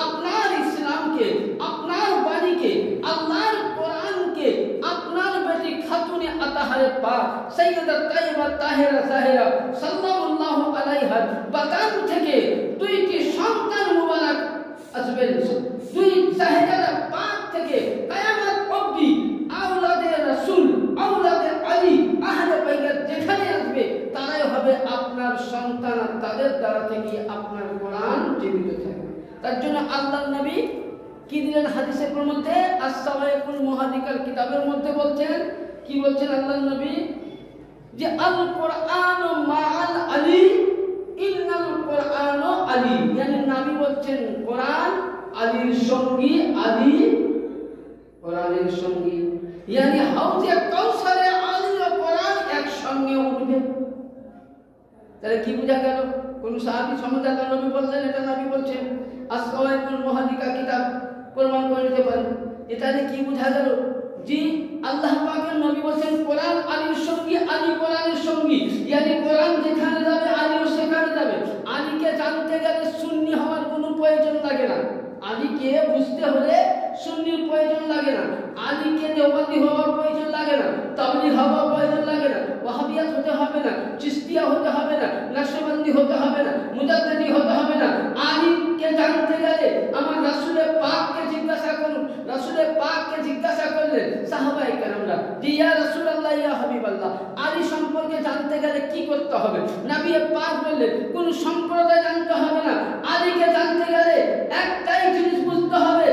আপনার ইসলামকে, আপনার বাণীকে, আল্লাহর কোরআনকে আপনার বেটি খাতুনে আতাহারে পাক সাইয়্যিদা তাইয়্যিবা তাহেরা জাহেরা সাল্লাল্লাহু আলাইহা বাগান থেকে 2টি সন্তান মুবারক আসবেন। 2 জাহেরা পাক থেকে কিয়ামত অবধি আওলাদে রাসূল, আওলাদে আলী, আহলে বাইত যেখানে আসবে, তারাই হবে আপনার সন্তান, আর তাদের দ্বারা থেকে আপনার কোরআন জীবিত থাকবে। তার জন্য আল্লাহর নবী কি দিলেন হাদিসের মধ্যে, আস-সাওয়াইকুল মুহাদিকার কিতাবের মধ্যে বলছেন, কি বলছেন আল্লাহর নবী, যে আল কোরআন মাআল আলী, ইন্নাল কোরআন আলী, মানে নবী বলছেন কোরআন আলীর সঙ্গী, আলী কোরআনের সঙ্গী, মানে হাউজে কাউসারে আলী ও কোরআন একসঙ্গে উঠবে। তাহলে কি বোঝা গেল? কোন সাহাবী সম্বন্ধে আল্লাহর নবী বললেন, এটা নবী বলছেন, আস-সাওয়াইকুল মুহাদিকা কিতাব প্রমাণ করে দিতে পারেন। এটা কি বোঝা গেল? যে আল্লাহ পাকের নবী বলেন কোরআন আলীর সঙ্গী, আলী কোরআনের সঙ্গী, মানে কোরআন যেখানে যাবে আলীও সেখানে যাবে। আলীকে জানতে গেলে সুন্নি হওয়ার কোনো প্রয়োজন লাগে না, আলীকে বুঝতে হলে সুন্নির প্রয়োজন লাগে না, আলীকে দেওবন্দি হওয়ার প্রয়োজন লাগে না, তাবলীগ হওয়ার প্রয়োজন লাগে না, ওয়াহাবিয়াত হতে হবে না, চিশতিয়া হতে হবে না, নকশবন্দি হতে হবে না, মুজাদ্দিদি হতে হবে না। আলীকে জানতে গেলে আমার রাসূলে পাককে জিজ্ঞাসা করুন। রাসূলে পাককে জিজ্ঞাসা করলেন সাহাবায়ে কেরামরা, যে ইয়া রাসূলুল্লাহ, ইয়া হাবিবাল্লাহ, আলী সম্পর্কে জানতে গেলে কি করতে হবে? নবী পাক বললেন, কোন সম্প্রদায় জানতে হবে না, আলীকে জানতে গেলে একটাই জিনিস বুঝতে হবে,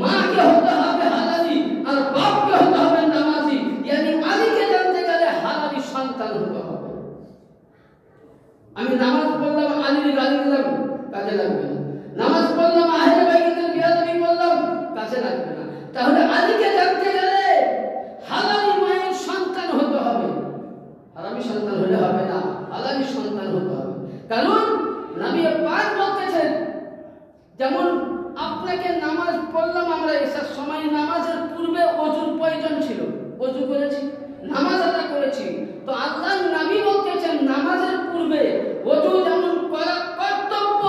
মাকে হতে হবে হালালি, আর বাপকে হতে হবে নামাজি। মানে আলীকে জানতে গেলে হালালি সন্তান হতে হবে। আমি নামাজ পড়লাম, আলীর গালি দিলাম, কাজে লাগবে না। নামাজ পড়লাম, আহলে বাইতের বিয়াদবি করলাম, কাজে লাগবে না। তাহলে আলীকে জানতে গেলে হালালি মায়ের সন্তান হতে হবে, হারামি সন্তান হলে হবে না, হালালি সন্তান হতে হবে। কারণ নবী পাক বলতেছেন, যেমন আপনাকে নামাজ পড়লাম আমরা এসার সময়, নামাজের পূর্বে ওযুর প্রয়োজন ছিল, ওযু করেছি, নামাজ আদা করেছি। তো আল্লাহর নবী বলতেছেন নামাজের পূর্বে ওযু যেমন করা কর্তব্য,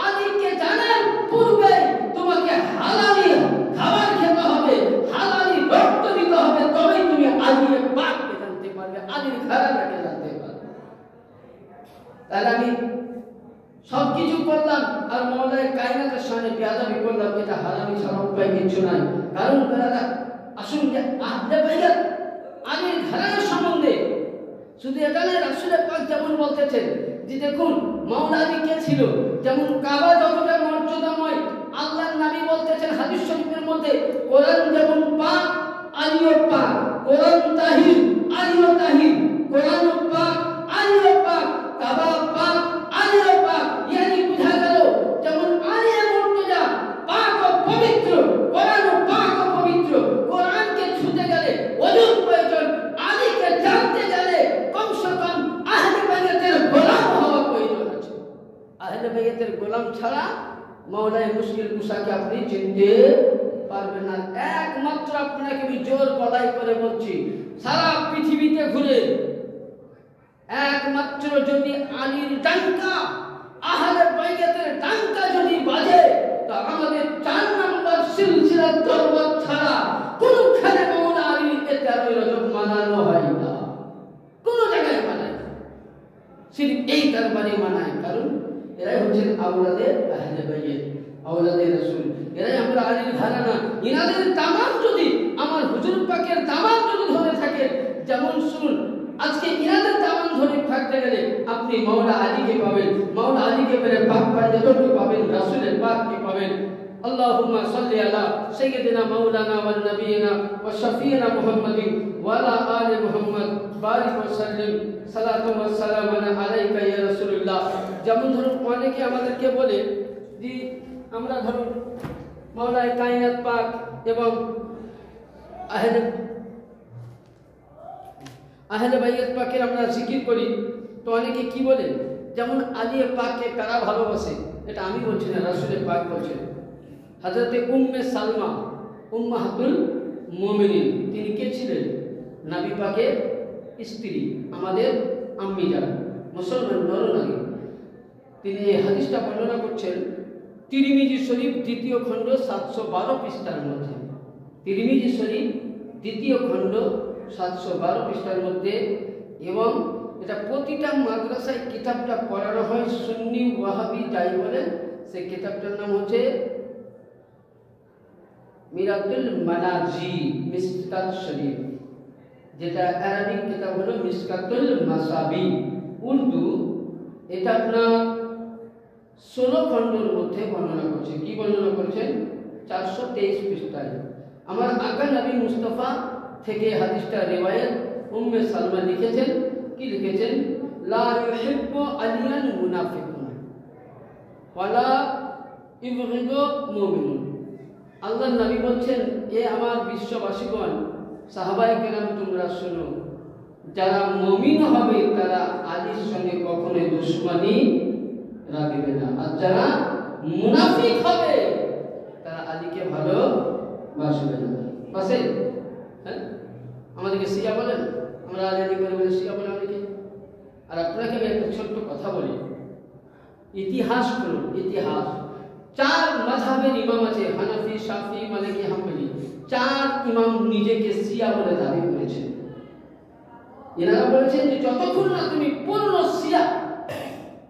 আলীকে জানার পূর্বে তোমাকে হালালি খাবার খেতে হবে, হালালি রক্ত দিতে হবে, তবেই তুমি আলীর পাককে জানতে পারবে, আলীর ঘরানাকে জানতে পারবে। তাহলে আমি সবকিছু করলাম আর মাওলায়ে কায়নাতের সামনে বেয়াদবি করলাম, এটা হারামি ছাড়া উপায় কিছু নাই। কারণ বেরাদা আসুন যে আহলে বাইত আলীর ঘরানা সম্বন্ধে শুধু এটা নয়, রাসূলে পাক যেমন বলতেছেন যে দেখুন মাওলা আলী কে ছিল, যেমন কাবা যতটা মর্যাদাময়, আল্লাহর নবী বলতেছেন হাদিস শরীফের মধ্যে, কোরআন যেমন পাক, আলীও পাক। কোরআন তাহির, আলিও তাহির, কোরআন পাক, আলিও পাক, কাবা পাক, আলিও পাক। ইয়ানি বুঝা গেল যেমন আলিয়া মুর্তজা পাক ও পবিত্র, কোরআন পাক ও পবিত্র। কোরআনকে ছুঁতে গেলে ওযুর প্রয়োজন, আলীকে জানতে গেলে কমসে কম আহলে বাইতের গোলাম হওয়া প্রয়োজন আছে। আহলে বাইতের গোলাম ছাড়া মাওলায়ে মুশকিল কুশাকে আপনি চিনতে পারবেন না। একমাত্র আপনাকে আমি জোর গলায় করে বলছি, সারা পৃথিবীতে ঘুরে একমাত্র যদি আলীর ডাঙ্কা, আহলে বাইতের ডাঙ্কা যদি বাজে, তো আমাদের 4 নম্বর সিলসিলার দরবার ছাড়া কোনখানে মাওলা আলীর 13 রজব মানানো হয় না, কোন জায়গায় মানায় না, সির্ফ এই দরবারে মানায়। কারণ এরাই হচ্ছেন আওলাদে আহলে বাইত, আওলাদে রাসূল। এরাই আমরা আলীর ঘরানা। ইনাদের দামান যদি, আমার হুজুর পাকের দামান যদি ধরে থাকে, যেমন শুনুন, আজকে ইনাদের দামান ধরে থাকতে গেলে আপনি মাওলা আলীকে পাবেন, মাওলা আলীকে পেলে পাক পাঞ্জাতনকে পাবেন, রাসূলের পাককে পাবেন। আল্লাহুম্মা সাল্লি আলা সাইয়্যিদিনা মাওলানা ওয়া নবিয়িনা ওয়া শাফিঈনা মুহাম্মাদিন ওয়া আলা আলি মুহাম্মদ বারিক ওয়া সাল্লিম সালাতু ওয়া সালামু আলাইকা ইয়া রাসূলুল্লাহ। যেমন ধরুন অনেকে আমাদেরকে বলে যে আমরা ধরুন মাওলায়ে কায়নাত পাক এবং আহলে বাইত পাকের আমরা জিকির করি, তো অনেকে কি বলে, যেমন আলী পাককে কারা ভালোবাসে, এটা আমি বলছি না, রাসূলের পাক বলছেন। হযরতে উম্মে সালমা উম্মাহাতুল মুমিনিন, তিনি কে ছিলেন? নবী পাকের স্ত্রী, আমাদের আম্মি যান, মুসলমান নরনারী। তিনি এই হাদিসটা বর্ণনা করছেন তিরমিজি শরীফ 2য় খণ্ড 712 পৃষ্ঠার মধ্যে। তিরমিজি শরীফ 2য় খণ্ড 712 পৃষ্ঠার মধ্যে। এবং এটা প্রতিটা মাদ্রাসায় কিতাবটা পড়ানো হয়, সুন্নি ওয়াহাবি যাই বলেন, সেই কিতাবটার নাম হচ্ছে মিরাতুল মানাজি মিসকাত শরীফ, যেটা আরবিক কিতাব হলো মিসকাতুল মাসাবি, উর্দু। এটা আপনার 16 খণ্ডের মধ্যে বর্ণনা করছে। কি বর্ণনা করছেন? 423 পৃষ্ঠায়। আমার আকা নবী মুস্তাফা থেকে হাদিসটা রিওয়ায়াত উম্মে সালমা লিখেছেন। কি লিখেছেন? লা ইউহিব্বু আলিয়ান মুনাফিকুন ওয়ালা ইবগিদু মুমিনুন। আল্লাহর নবী বলছেন, এ আমার বিশ্ববাসীগণ, সাহাবায়ে কেরাম তোমরা শোনো, যারা মুমিন হবে তারা আলীর সঙ্গে কখনোই দুশমনি রাখবে না, আর যারা মুনাফিক হবে তারা আলীকে ভালোবাসবে না। বাসে হ্যাঁ, আমাদেরকে শিয়া বলেন, আমরা আলী করে বলে শিয়া বলে অনেকে। আর আপনাকে আমি একটা ছোট্ট কথা বলি, ইতিহাস করুন, ইতিহাস। 4 মাযহাবের ইমাম আছে, হানাফি, শাফি, মালিকি, হাম্বলি। 4 ইমাম নিজেকে শিয়া বলে দাবি করেছেন। এনারা বলেছেন যে যতক্ষণ না তুমি পূর্ণ শিয়া,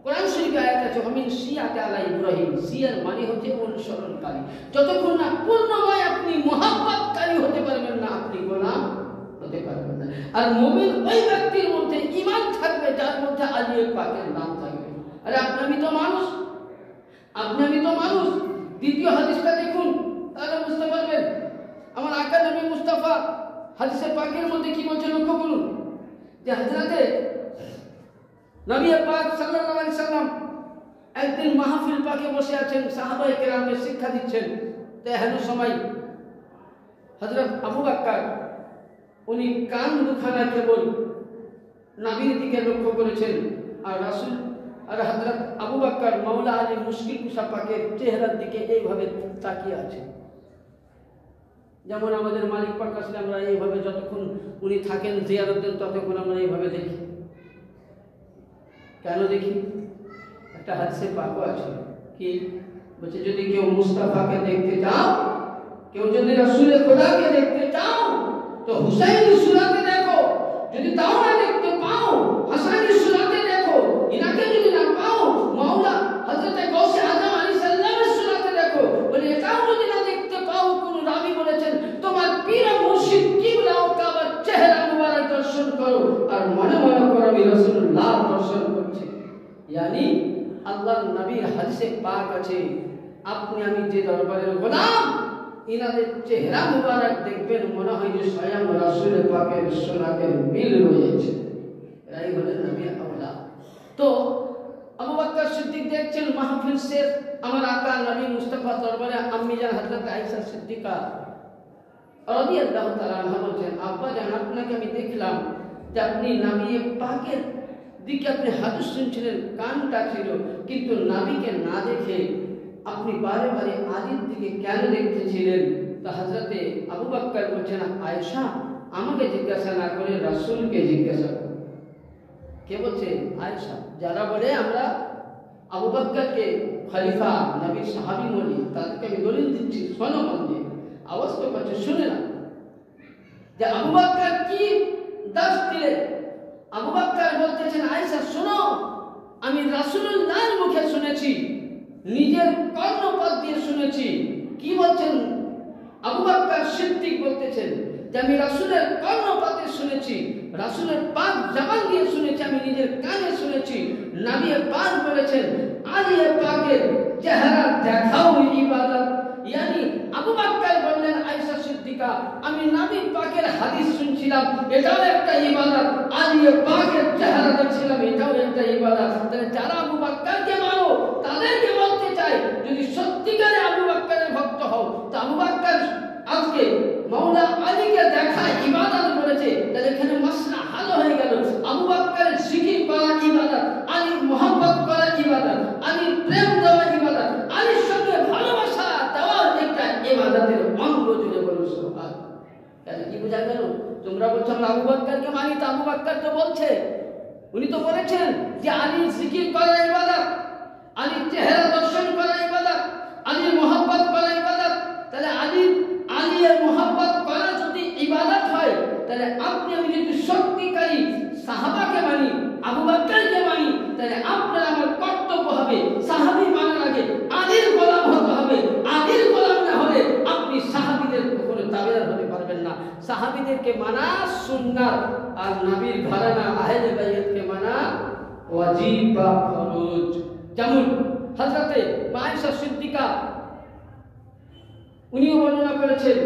কোরআন শরীফে আয়াত আছে হামিন শিয়াতে আলা ইব্রাহিম, শিয়ার মানে হচ্ছে অনুসরণকারী। যতক্ষণ না পূর্ণময় আপনি মুহাব্বতকারী হতে পারবেন না, আপনি গোলাম হতে পারবেন না। আর মুমিন ওই ব্যক্তির মধ্যে ঈমান থাকবে যার মধ্যে আলী পাকের নাম থাকবে। আরে আপনি তো মানুষ, আপনি তো মানুষ। দ্বিতীয় হাদিসটা দেখুন, তাহলে বুঝতে পারবেন। আমার আকা নবী মুস্তাফা হাদিসে পাকের মধ্যে কি বলছে লক্ষ্য করুন, যে হযরতে নবী পাক সাল্লাল্লাহু আলাইহি সাল্লাম একদিন মাহফিল পাকে বসে আছেন, সাহাবায়ে কেরামকে শিক্ষা দিচ্ছেন। তো এহেন সময় হযরত আবু বকর উনি কান দুখানা কেবল নবীর দিকে লক্ষ্য করেছেন, আর রাসূল আর হযরত আবু বকর মাওলা আলী মুশকিল কুশা পাকের চেহারার দিকে এইভাবে তাকিয়ে আছে। যেমন আমাদের মালিক পাক আসলে আমরা এইভাবে যতক্ষণ উনি থাকেন জিয়ারত দেন ততক্ষণ আমরা এইভাবে দেখি। কেন দেখি? একটা হাদিসে পাকও আছে, কি বলছে, যদি কেউ মুস্তাফাকে দেখতে চাও, কেউ যদি রাসূলের খোদাকে দেখতে চাও, তো হুসাইনের সুরাতে দেখো। যদি তাও না দেখতে পাও, হাসানের সুরাতে দেখো। ইনাকে যদি না পাও, মাওলা হযরত গাউসে আজম আলাইহিস সালামের সুরাতে দেখো। বলে এটাও যদি না দেখতে পাও, কোন রাবী বলেছেন তোমার পীর মুর্শিদ কিবলা ও কাবার চেহারা মুবারক দর্শন করো, আর মনে মনে করো আমি রাসূলুল্লাহ দর্শন করছি। यानी আল্লাহর নবীর হাদিসে পাক আছে, আপনি আমি যে দরবারের গোলাম, ইনাদের চেহারা মুবারক দেখবেন মনে হয় যে স্বয়ং রাসূল পাকের সোনাকে মিল রয়েছে। এরাই হলেন নবীর আওলাদ। তো আবু বকর সিদ্দিক দেখছেন মাহফিল শেষ, আমার আকা নবী মুস্তাফা দরবারে আম্মি জান হযরত আয়েশা সিদ্দিকা রাদিয়াল্লাহু তাআলা আনহা বলেন, আব্বা জান আপনাকে আমি দেখলাম যে আপনি নবী পাকের দিকে আপনি হাদিস শুনছিলেন, কানটা ছিল, কিন্তু নবীকে না দেখে আপনি বারে বারে আলীর দিকে কেন দেখতেছিলেন? তো হযরতে আবু বকর বলছেন, আয়েশা আমাকে জিজ্ঞাসা না করে রাসূলকে জিজ্ঞাসা করো। কে বলছে? আয়েশা। যারা বলে আমরা আবু বকরকে খলিফা নবীর সাহাবী বলি, তাদেরকে আমি দলিল দিচ্ছি, শোনো বন্ধু, আওয়াজ তো করছে, শুনে না যে আবু বকর কি দাস দিলেন। আবু বকর বলতেছেন, আয়েশা শোনো, আমি রাসূলুল্লাহর মুখে শুনেছি, নিজের কর্ণপাত দিয়ে শুনেছি। কি বলছেন? আবু বকর সিদ্দিক বলতেছেন যে আমি রাসূলের কর্ণপাতে শুনেছি, রাসূলের পাক জবান দিয়ে শুনেছি, আমি নিজের কানে শুনেছি। নবী পাক বলেছেন আলী পাকের চেহারা দেখাও ইবাদত। यानी আবু বকর বললেন আয়েশা সিদ্দিকা আমি নবী পাকের হাদিস শুনছিলাম, এটাও একটা ইবাদত। আলী পাকের চেহারা দেখছিলাম, এটাও একটা ইবাদত। তাহলে যারা আবু বকরকে মানো তাদেরকে বলতে চাই, যদি সত্যিকারে আবু বকরের ভক্ত হও তো আবু বকর আজকে মাওলা আলীকে দেখা ইবাদত বলেছে, তাহলে এখানে মাসলা হাল হয়ে গেল। আবু বকরের জিকির করা ইবাদত, আলীর মোহাব্বত করা ইবাদত, আলীর প্রেম দেওয়া ইবাদত, আলীর সঙ্গে ভালোবাসা দেওয়া একটা ইবাদতের অঙ্গ। জুড়ে বলো সুবহানাল্লাহ। তাহলে কি বোঝা গেল? তোমরা বলছো আমরা আবু বকরকে মানি, তো আবু বকর তো বলছে, উনি তো বলেছেন যে আলীর জিকির করা ইবাদত, আলীর চেহারা দর্শন করা ইবাদত, আলীর মোহাব্বত করা ইবাদত। তাহলে আলীর মোহাব্বত করা যদি ইবাদত হয়, তাহলে আপনি আমি যদি সত্যিকারী সাহাবাকে মানি, আবু বকরকে মানি, তাহলে আপনার আমার কর্তব্য হবে সাহাবী মানার আগে আলীর গোলাম হতে হবে। আলীর গোলাম না হলে আপনি সাহাবীদের কখনো তাবেদার হতে পারবেন না। সাহাবীদেরকে মানা সুন্নাত, আর নবীর ঘরানা আহলে বাইতকে মানা ওয়াজিব বা ফরজ। যেমন হযরতে আয়েশা সিদ্দিকা উনিও বর্ণনা করেছেন,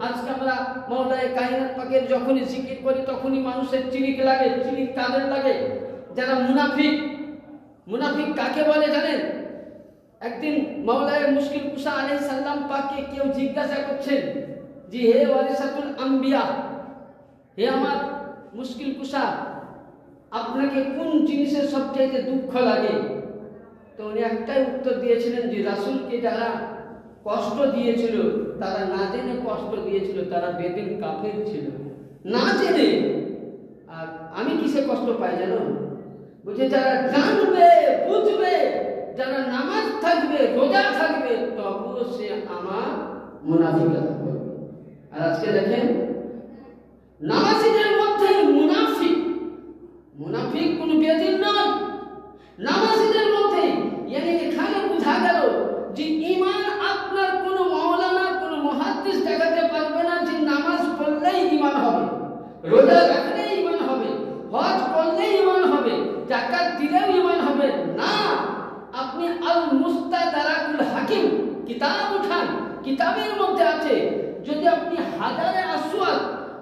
আজকে আমরা মাওলায়ে কায়নাত পাকের যখনই জিকির করি তখনই মানুষের চিরিক লাগে। চিরিক কাদের লাগে? যারা মুনাফিক। মুনাফিক কাকে বলে জানেন? একদিন মাওলায়ে মুশকিল কুশা আলাইহিস সালাম পাককে কেউ জিজ্ঞাসা করছেন যে হে ওয়ারিসাতুল আম্বিয়া, হে আমার মুশকিল কুশা, আপনাকে কোন জিনিসের সবচেয়ে দুঃখ লাগে? তো উনি একটাই উত্তর দিয়েছিলেন যে রাসূলকে যারা কষ্ট দিয়েছিল তারা না জেনে কষ্ট দিয়েছিল, তারা বেদিন কাফের ছিল না জেনে। আর আমি কিসে কষ্ট পাই জানো? বুঝে যারা জানবে বুঝবে, যারা নামাজ থাকবে রোজা থাকবে, তবুও সে আমার মুনাফিকতা করবে। আর আজকে দেখেন নামাজীদের মধ্যে মুনাফিক, মুনাফিক কোন বেদিন নয়, নামাজীদের মধ্যে। यानी এখানে বোঝা গেল যে ঈমান আপনার কোন মাওলানা কোন মুহাদ্দিস দেখাতে পারবে না যে নামাজ পড়লেই ঈমান হবে, রোজা রাখলেই ঈমান হবে, হজ করলেই ঈমান হবে, যাকাত দিলেও ঈমান হবে না। আপনি আল মুস্তাদরাকুল হাকিম কিতাব উঠান, কিতাবের মধ্যে আছে যদি আপনি হাজারে আসওয়াদ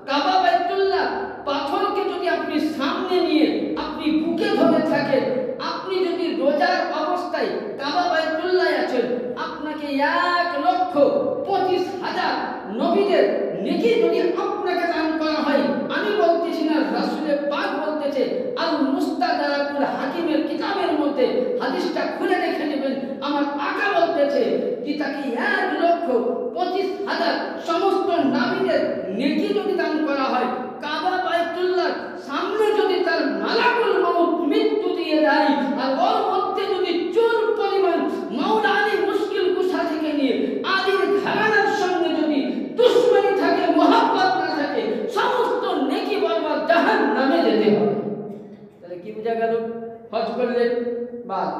কাবা বাইতুল্লাহ পাথরকে যদি আপনি সামনে নিয়ে আপনি বুকে ধরে থাকেন, আপনি যদি রোজার অবস্থায় কাবা বাইতুল্লাহ আছেন, আপনাকে 1,25,000 নবীদের নেকি যদি আপনাকে দান করা হয়, আমি বলতেছি না, রাসূলের পাক বলতেছে আল মুস্তাদরাকুল হাকিমের কিতাবের মধ্যে হাদিসটা খুলে দেখে নেবেন। আমার আকা বলতেছে যে তাকে 1,25,000 সমস্ত নবীদের নেকি যদি দান করা হয়, কাবা বাইতুল্লাহ সামনে যদি তার মালাকুল মউত মৃত্যু দিয়ে দেয়, আর ওর মধ্যে যদি চুল পরিমাণ মাওলা আলী মুশকিল কুশা থেকে নিয়ে আলীর ঘরানার সঙ্গে যদি দুশমনি থাকে, মোহাব্বত না থাকে, সমস্ত নেকি বরবাদ জাহান্নামে যেতে হবে। তাহলে কি বোঝা গেল? হজ করলেন বাদ,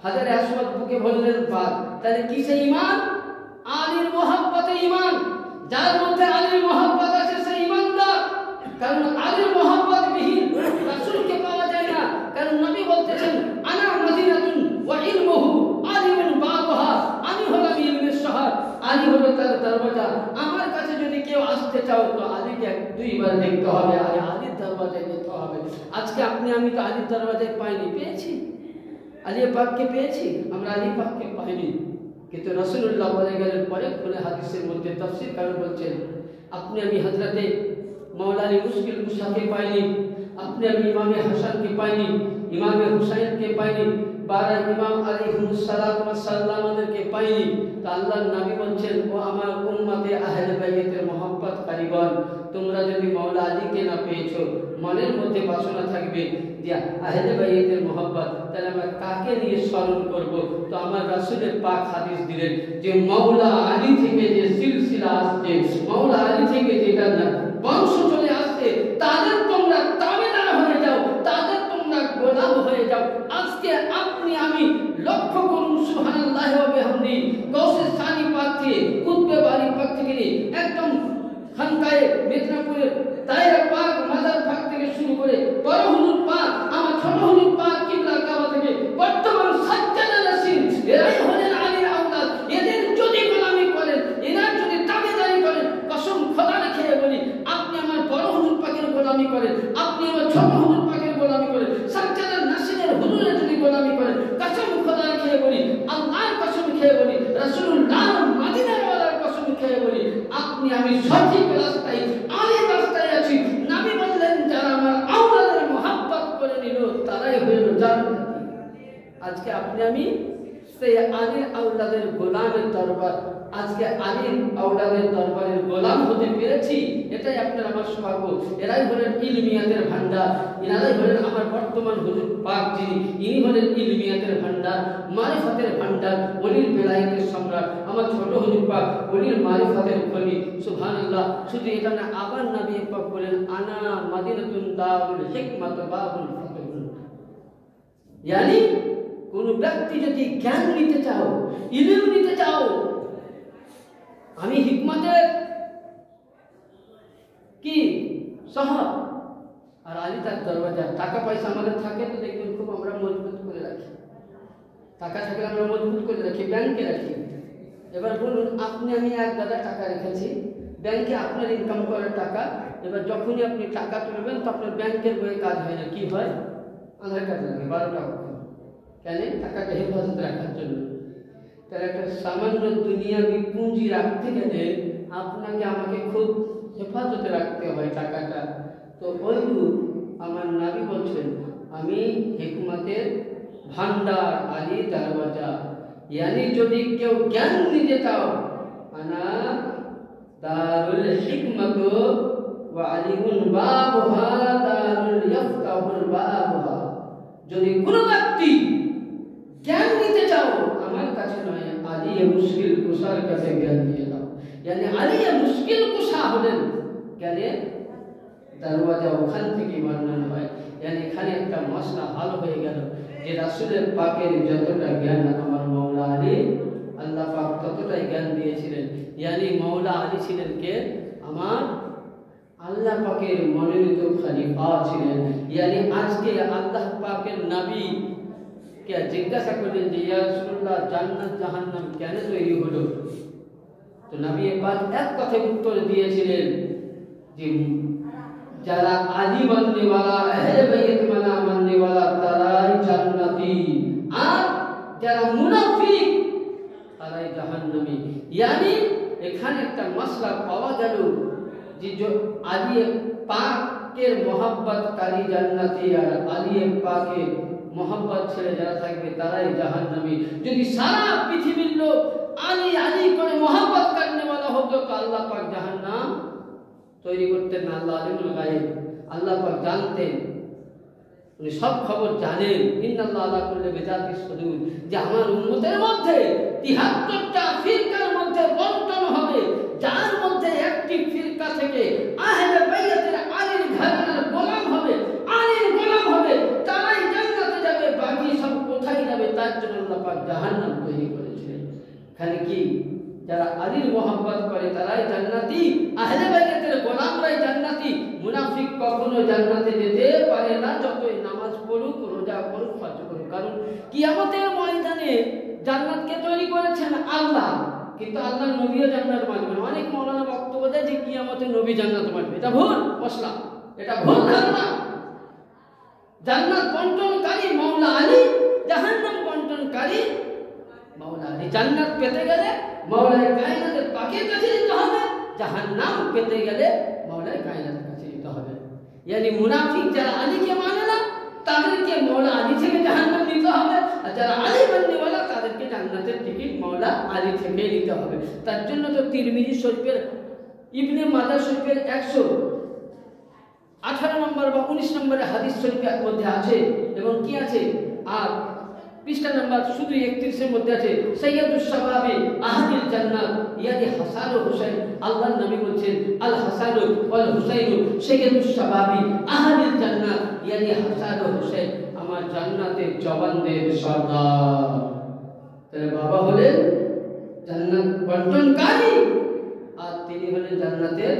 হাজারে আসওয়াদ বুকে ভরলেন বাদ, তাহলে কিসে ঈমান? আলীর মোহাব্বতে ঈমান। যার মধ্যে আলীর মোহাব্বত আছে সে ঈমানদার, কারণ আলীর মোহাব্বত বিহীন রাসূলকে পাওয়া যায় না। কারণ নবী বলতেছেন আনা মদিনাতুন ওয়া ইলমুহু আলিমুন বাবুহা, আমি হলাম ইলমের শহর, আলী হলো তার দরওয়াজা। করতে চাও তো আলীকে দুইবার দেখতে হবে, আর আলীর দরওয়াজায় যেতে হবে। আজকে আপনি আমি তো আলীর দরওয়াজায় পাইনি, পেয়েছি আলী পাককে পেয়েছি, আমরা আলী পাককে পাইনি। কিন্তু রাসূলুল্লাহ বলে গেলেন পরে খুলে হাদিসের মধ্যে তাফসীরকার বলছেন আপনি আমি হযরতে মাওলা আলী মুশকিল কুশাকে পাইনি, আপনি আমি ইমামে হাসানকে পাইনি, ইমামে হুসাইনকে পাইনি, 12 ইমাম আলাইহিমুস সালাতু ওয়াস সালামকে পাইনি। তো আল্লাহর নবী বলছেন ও আমার উম্মতে আহলে বাইতের মহব্বত কারিগণ, তোমরা যদি মাওলা আলীকে না পেয়েছো, মনের মধ্যে বাসনা থাকবে যে আহলে বাইতের মহব্বত, তাহলে আমরা কাকে নিয়ে স্মরণ করব? তো আমার রাসূলের পাক হাদিস দিলেন যে মাওলা আলী থেকে যে সিলসিলা আসছে, মাওলা আলী থেকে যেটা বংশ চলে আসছে, তাদের তোমরা তাবেদার হয়ে যাও, তাদের তোমরা গোলাম হয়ে যাও। আজকে আপনি আমি লক্ষ্য করুন সুবহানাল্লাহি ওয়া বিহামদি, গৌসে সানি পাক থেকে, কুতবে বাড়ি পাক থেকে নিয়ে একদম খানকায়ে মেদিনীপুরের দায়রা পাক, মাজার পাক থেকে শুরু করে বড় হুজুর পাক, আমার ছোট হুজুর পাক, কিবলা কাবা থেকে বর্তমান সাজ্জাদা রাসূল, এরাই হলেন আলীর আওলাদ। এদের যদি গোলামি করেন, এরা যদি তাবেদারি করেন, কসম খোদা রেখে বলি আপনি আমার বড় হুজুর পাকের গোলামি করেন, আপনি আমার ছোট হুজুর পাকের গোলামি করেন, সাজ্জাদা নাসিরের হুজুরের যদি গোলামি করেন, কসম খোদা রেখে বলি, আল্লাহর কসম খেয়ে বলি, রাসূলুল্লাহ মদিনার ওয়ালার কসম খেয়ে বলি, আপনি আমি সঠিক রাস্তায়, আলীর রাস্তায় আছি। নবী বললেন যারা আমার আওলাদের মহব্বত করে নিল তারাই হইল জান্নাতি। আজকে আপনি আমি সেই আলীর আওলাদের গোলামের দরবার, আজকে আলীর আওলাদের দরবারের গোলাম হতে পেরেছি, এটাই আপনার আমার সৌভাগ্য। এরাই হলেন ইলমিয়াতের ভান্ডার, এরাই হলেন আমার বর্তমান হুজুর পাক যিনি, ইনি হলেন ইলমিয়াতের ভান্ডার, মারিফাতের ভান্ডার, ওলির বেলায়েতের সম্রাট। আমার ছোট হুজুর পাক ওলির মারিফাতের খনি, সুবহানাল্লাহ। শুধু এটা না, আবার নবী পাক বলেন আনা মাদিনাতুন দারুল হিকমাত বাবুল ফাতুল। यानी কোন ব্যক্তি যদি জ্ঞান নিতে চাও, ইলম নিতে চাও, আমি হিকমতের কি সাহাব আর আলী তার দরওয়াজা। টাকা পয়সা আমাদের থাকে তো দেখবেন খুব আমরা মজবুত করে রাখি, টাকা থাকলে আমরা মজবুত করে রাখি, ব্যাংকে রাখি। এবার বলুন আপনি আমি এক দাদা টাকা রেখেছি ব্যাংকে, আপনার ইনকাম করার টাকা, এবার যখনই আপনি টাকা তুলবেন তো আপনার ব্যাংকের বইয়ে কাজ হয় না, কি হয়? আধার কার্ড লাগে 12 টাকা। কেন? টাকাটা হেফাজত রাখার জন্য। তার একটা সামান্য দুনিয়াবি পুঁজি রাখতে গেলে আপনাকে আমাকে খুব হেফাজতে রাখতে হয় টাকাটা। তো ওইরূপ আমার নবী বলছেন আমি হিকমতের ভান্ডার, আলী দরওয়াজা। यानी যদি কেউ জ্ঞান নিতে চাও, আনা দারুল হিকমত ওয়া আলিউন বাবুহা দারুল ইফতাহুল বাবুহা। যদি কোনো ব্যক্তি জ্ঞান নিতে চাও আমার কাছে নয়, আলী মুশকিল কুশার কাছে জ্ঞান নিয়ে নাও। यानी আলী মুশকিল কুশা হলেন জ্ঞানের দরওয়াজা, ওখান থেকে বর্ণনা হয়। यानी এখানে একটা মশলা ভালো হয়ে গেল যে রাসূলের পাকের যতটা জ্ঞান আমার মাওলা আলী, আল্লাহ পাক ততটাই জ্ঞান দিয়েছিলেন। यानी মাওলা আলী ছিলেন কে? আমার আল্লাহ পাকের মনোনীত খলিফা ছিলেন। यानी আজকে আল্লাহ পাকের নবী কে জিজ্ঞাসা করলেন যে ইয়া রাসূলুল্লাহ জান্নাত জাহান্নাম কেন তৈরি হলো? তো নবী পাক এক কথায় উত্তর দিয়েছিলেন যে যারা আলী মাননে वाला, আহলে বাইত মাননে वाला তারাই জান্নাতি, আর যারা মুনাফিক তারাই জাহান্নামী। यानी এখানে একটা মশলা পাওয়া গেল যে আলী পাকের মহব্বতকারী জান্নাতি, আর আলী পাকের মহব্বত ছেড়ে যারা থাকবে তারাই জাহান্নামী। যদি সারা পৃথিবীর লোক আলী আলী করে মহব্বত করনে वाला হতো তো আল্লাহ পাক জাহান্নাম তৈরি করতেন না। আল্লাহ আলিমুল গায়ব, আল্লাহ পাক জানতেন, উনি সব খবর জানেন। ইন্নাল্লাহ আলা কুল্লি বিজাতি সুদুর, যে আমার উম্মতের মধ্যে ৭৩টা ফিরকার মধ্যে বণ্টন হবে, যার মধ্যে একটি ফিরকা থেকে আহলে বাইতের আলীর ঘরানার গোলাম হবে, আলীর গোলাম হবে, তারাই জান্নাতে যাবে, বাকি সব কোথায় যাবে? তার জন্য আল্লাহ পাক জাহান্নাম তৈরি করেছিলেন। এখানে কি যারা আলীর মহব্বত করে তারাই জান্নাতি, আহলে বাইতের গোলামরাই জান্নাতি। মুনাফিক কখনো জান্নাতে যেতে পারে না, যতই নামাজ পড়ুক, রোজা করুক, হজ করুক। কারণ কিয়ামতের ময়দানে জান্নাতকে তৈরি করেছেন আল্লাহ, কিন্তু আল্লাহর নবীও জান্নাত বাঁচবে না। অনেক মৌলানা বক্তব্য দেয় যে কিয়ামতে নবী জান্নাত বাঁচবে, এটা ভুল মশলা, এটা ভুল ধারণা। জান্নাত বন্টনকারী মাওলা আলী, জাহান্নাম বন্টনকারী মাওলা আলী। জান্নাত পেতে গেলে মাওলায়ে কায়নাতের পাকের কাছে যেতে হবে, জাহান্নাম পেতে গেলে মাওলায়ে কায়নাতের কাছে যেতে হবে। यानी মুনাফিক যারা আলীকে মানে না তাদেরকে মাওলা আলী থেকে জাহান্নাম নিতে হবে, আর যারা আলী মাননেওয়ালা তাদেরকে জান্নাতের টিকিট মাওলা আলী থেকে নিতে হবে। তার জন্য তো তিরমিজি শরীফের, ইবনে মাজাহ শরীফের 118 নম্বর বা 19 নম্বরের হাদিস শরীফের মধ্যে আছে, এবং কি আছে, আর পৃষ্ঠা নাম্বার শুধু 31 এর মধ্যে আছে, সাইয়্যিদুশ শাবাবি আহলিল জান্নাত ইয়ানি হাসান ও হুসাইন। আল্লাহর নবী বলছেন আল হাসান ওয়াল হুসাইন সাইয়্যিদুশ শাবাবি আহলিল জান্নাত ইয়ানি হাসান ও হুসাইন, আমার জান্নাতের জওয়ানদের সর্দার। তাহলে বাবা হলেন জান্নাত বন্টনকারী আর তিনি হলেন জান্নাতের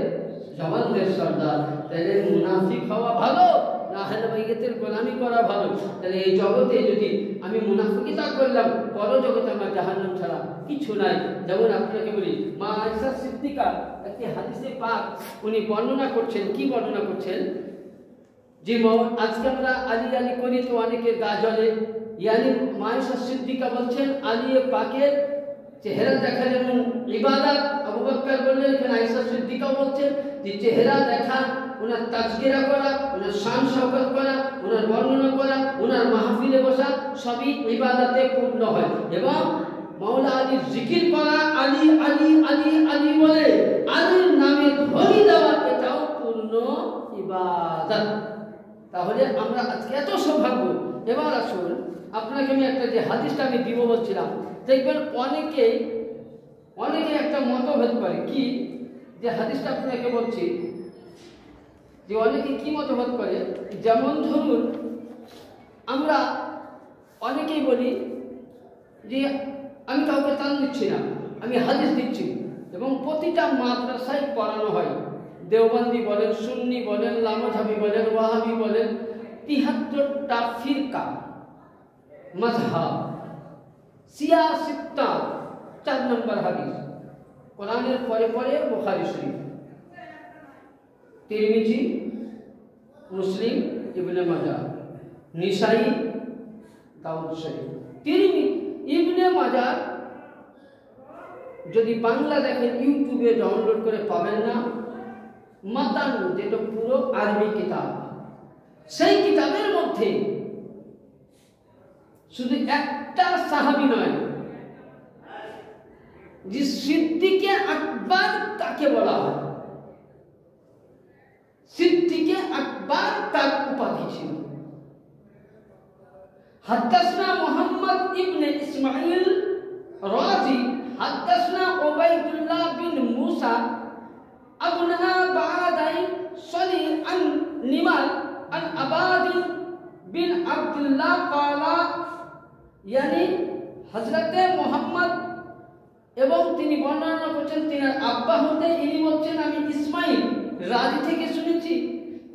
জওয়ানদের সর্দার। তাহলে মুনাফিক হওয়া ভালো না আহলে বাইতের গোলামি করা ভালো? তাহলে এই জগতে যদি আমি মুনাফিকিতা করলাম, পরজগতে আমার জাহান্নাম ছাড়া কিছু নাই। যেমন আপনাকে বলি, মা আয়েশা সিদ্দিকা একটি হাদিসে পাক উনি বর্ণনা করছেন, কি বর্ণনা করছেন, যে আজকে আমরা আলী আলী করি তো অনেকের গা জ্বলে। ইয়ানি মা আয়েশা সিদ্দিকা বলছেন আলী পাকের চেহারা দেখা যেমন ইবাদত, আবু বকর বললেন, এখানে আয়েশা সিদ্দিকা বলছেন যে চেহারা দেখা, ওনার তাজকিরা করা, ওনার শান শওকত করা, ওনার বর্ণনা করা, ওনার মাহফিলে বসা সবই ইবাদতে পূর্ণ হয়। এবং মাওলা আলীর জিকির করা, আলী আলী আলী আলী বলে আলীর নামে ধ্বনি দেওয়া, এটাও পূর্ণ ইবাদত। তাহলে আমরা আজকে এত সৌভাগ্য। এবার আসুন আপনাকে আমি একটা যে হাদিসটা আমি দিব বলছিলাম, দেখবেন অনেকে একটা মতভেদ করে, কি যে হাদিসটা আপনাকে বলছি, যে অনেকে কি মতভেদ করে, যেমন ধরুন আমরা অনেকেই বলি যে আমি কাউকে টান দিচ্ছি না, আমি হাদিস দিচ্ছি, এবং প্রতিটা মাদ্রাসায় পড়ানো হয়। দেওবন্দি বলেন, সুন্নি বলেন, লামাঝাবি বলেন, ওয়াহাবি বলেন, 73টা ফিরকা মাযহাব, সিয়াসিত্তা 4 নম্বর হাদিস, কোরআনের পরে পরে বুখারী শরীফ, তিরমিজি, মুসলিম, ইবনে মাজাহ, নিসাই, দাউদ শরীফ। তিরমিজি, ইবনে মাজাহ যদি বাংলা দেখেন ইউটিউবে ডাউনলোড করে পাবেন না, মাতান যেটা পুরো আরবি কিতাব, সেই কিতাবের মধ্যে শুধু একটা সাহাবী নয়, যে সিদ্দিকে আকবর তাকে বলা হয়, সিদ্দিকে আকবর তার উপাধি ছিল। হাদাসনা মুহাম্মদ ইবনে ইসমাঈল রাজি হাদাসনা উবাইদুল্লাহ বিন মুসা আবনা বাদাই সলি আন নিমাল আন আবাদি বিন আব্দুল্লাহ ক্বালা, यानी হযরতে মুহাম্মদ, এবং তিনি বর্ণনা করছেন তিনার আব্বা হতে, ইনি বলছেন আমি ইসমাইল রাজি থেকে শুনেছি,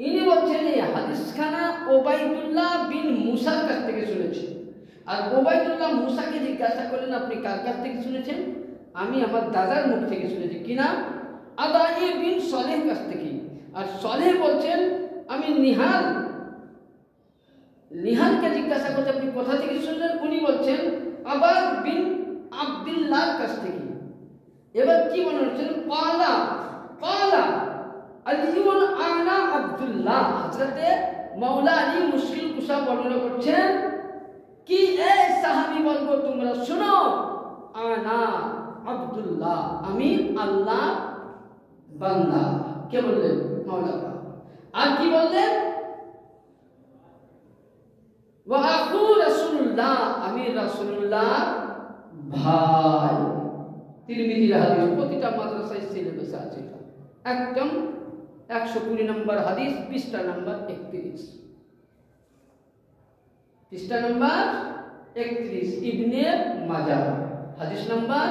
ইনি বলছেন এই হাদিসখানা উবাইদুল্লাহ বিন মুসার কাছ থেকে শুনেছি। আর উবাইদুল্লাহ মুসাকে জিজ্ঞাসা করলেন আপনি কার কাছ থেকে শুনেছেন? আমি আমার দাদার মুখ থেকে শুনেছি। কি নাম? আদাই বিন সলেহ কাছ থেকে। আর সলেহ বলছেন আমি নিহালকে জিজ্ঞাসা করতে আপনি কোথা থেকে শুনলেন? উনি বলছেন আবাদ বিন আব্দুল্লাহর কাছ থেকে। এবার কি মনে হচ্ছেন? ক্বালা আলিউন আনা আব্দুল্লাহ, হযরতে মাওলা আলী মুশকিল কুশা বর্ণনা করছেন কি এই সাহাবী বর্গ তোমরা শুনো, আনা আব্দুল্লাহ, আমি আল্লাহ বান্দা। কে বললেন? মাওলা। আর কি বললেন? ওয়া আখু রাসূলুল্লাহ, আমি রাসূলুল্লাহ ভাই। তিরমিজির হাদিস, প্রতিটা মাদ্রাসায় সিলেবাসে আছে এটা। একদম 120 নম্বর হাদিস, পৃষ্ঠা নাম্বার 31, পৃষ্ঠা নাম্বার 31, ইবনে মাজাহ, হাদিস নাম্বার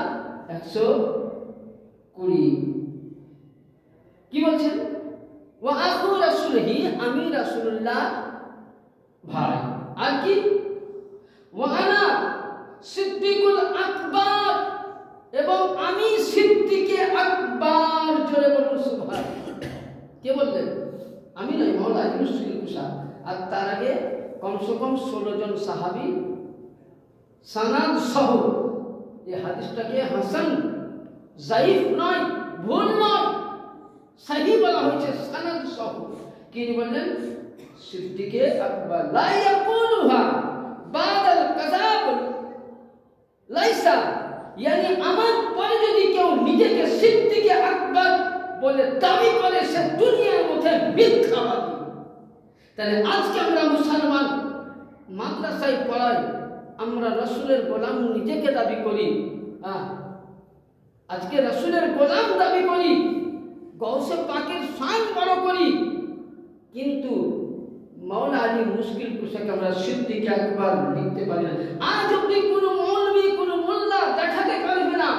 120। কি বলছেন? ওয়া আখু রাসূলিহি, আমি রাসূলুল্লাহ ভাই। আর কি? ওয়া আনা সিদ্দিকুল আকবর, এবং আমি সিদ্দিকে আকবার, জোরে বলুন সুবহানাল্লাহ। কে বললেন? আমি নয়, মাওলা আলী মুশকিল কুশা। আর তার আগে কমসে কম 16 জন সাহাবী সানাদ সহ এই হাদিসটাকে হাসান, যায়িফ নয়, ভুল নয়, সহি বলা হয়েছে সানাদ সহ। কি বললেন? সিদ্দিকে আকবার লা ইয়াকুলুহা বাদাল কাযাব লাইসা, yani আমার পরে যদি কেউ নিজেকে সিদ্দিকে আকবার বলে দাবি করে সে দুনিয়ার মধ্যে মিথ্যাবাদী। তাহলে আজকে আমরা মুসলমান মাদ্রাসায় পড়াই, আমরা রাসূলের গোলাম নিজেকে দাবি করি। আজকে রাসূলের গোলাম দাবি করি, গৌসে পাকের শান বড় করি, কিন্তু মাওলা আলী মুশকিল কুশাকে আমরা সিদ্দিকে আকবার লিখতে পারি না। আজ অব্দি কোনো মৌলবী, কোনো মোল্লা দেখাতে পারবে না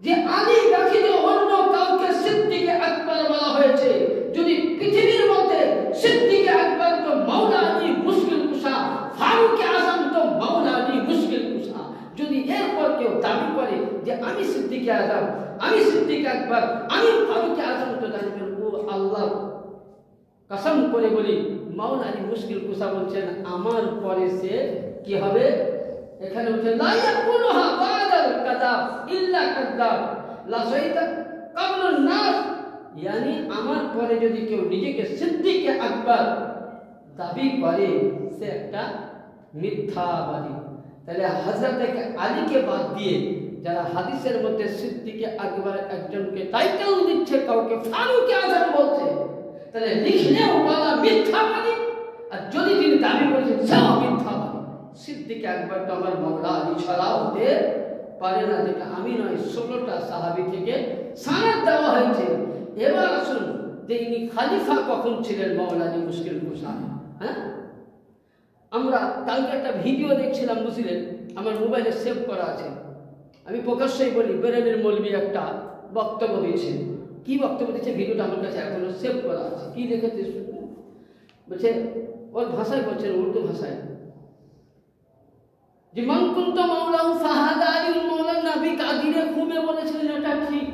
যে আলী ব্যতীত অন্য কাউকে সিদ্দিকে আকবার বলা হয়েছে। যদি পৃথিবীর মধ্যে সিদ্দিকে আকবার তো মাওলা আলী মুশকিল কুশা, ফারুক আজম তো মাওলা আলী মুশকিল কুশা। যদি এরপর কেউ দাবি করে যে আমি সিদ্দিকে আজম, আমি সিদ্দিকে আকবার, আমি ফারুক আজম, তো জানবেন ও আল্লাহ কসম করে বলি মাওলা আলী মুশকিল কুশা বলছেন আমার পরে সে কি হবে? এখানে বলছে লা ইয়াকুলুহা বাদাল কাযাব ইল্লা কাযাব লা শাইতা কাবলুন নাস, yani আমার পরে যদি কেউ নিজেকে সিদ্দিকে আকবার দাবি করে সে একটা মিথ্যাবাদী। তাহলে হযরত আলীকে বাদ দিয়ে যারা হাদিসের মধ্যে সিদ্দিকে আকবার একজনকে টাইটেল দিচ্ছে, কাউকে ফারুক আজম বলছে, তাহলে লিখলেও বলা মিথ্যাবাদী। আর যদি তিনি দাবি করেছেন সেও মিথ্যাবাদী। সিদ্দিকে আকবার তো আমার মাওলা আলী ছাড়া হতে পারে না, যেটা আমি নয় 16টা সাহাবী থেকে সানাদ দেওয়া হয়েছে। এবার আসুন যে ইনি খলিফা কখন ছিলেন মাওলা আলী মুশকিল কুশা। আমরা কালকে একটা ভিডিও দেখছিলাম, বুঝলেন, আমার মোবাইলে সেভ করা আছে। আমি প্রকাশ্যই বলি, বেরেলির মৌলবী একটা বক্তব্য দিয়েছে। কি বক্তব্য দিচ্ছে ভিডিওটা আমার কাছে এখনো সেভ করা আছে। কি লিখেছে বলছে, ওর ভাষায় বলছেন, উর্দু ভাষায়, যে মান কুনতু মাওলাহু ফাহাদা আলীউল মাওলা, নবী কাদিরে খুমে বলেছিলেন, এটা ঠিক,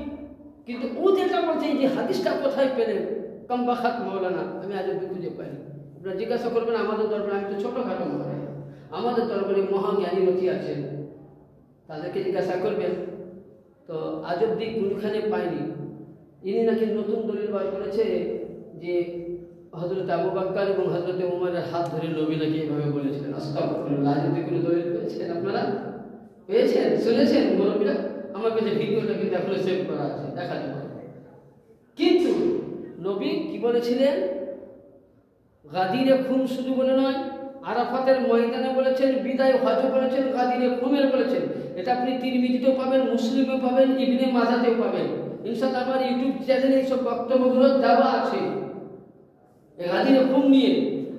কিন্তু ও যেটা বলছে যে হাদিসটা কোথায় পেলেন, কমবাখাত মাওলানা, আমি আজ অব্দি খুঁজে পাইনি। আপনারা জিজ্ঞাসা করবেন আমাদের দরবারে, আমি তো ছোটখাটো মনে, আমাদের দরবারে মহাজ্ঞানী রতি আছেন, তাদেরকে জিজ্ঞাসা করবেন। তো আজ অব্দি কোনখানে পাইনি। ইনি নাকি নতুন দলিল বার করেছে যে হযরত আবু বকর এবং হযরত উমরের হাত ধরে নবী নাকি এভাবে বলেছিলেন। আস্তাগফিরুল্লাহ। আজ অব্দি কোনো দলিল পেয়েছেন আপনারা? পেয়েছেন? শুনেছেন? মুরব্বীরা আমার কাছে ভিডিওটা কিন্তু এখনো সেভ করা আছে, দেখা যাবে। কিন্তু নবী কি বলেছিলেন? গাদিরে খুম শুধু বলে নয়, আরাফাতের ময়দানে বলেছেন, বিদায় হজ বলেছেন, গাদিরে খুমের বলেছেন। এটা আপনি তিরমিজিতেও পাবেন, মুসলিমেও পাবেন, ইবনে মাজাতেও পাবেন। ইনশাআল্লাহ আমার ইউটিউব চ্যানেলে এইসব বক্তব্যগুলো দেওয়া আছে গাদিরে খুম নিয়ে,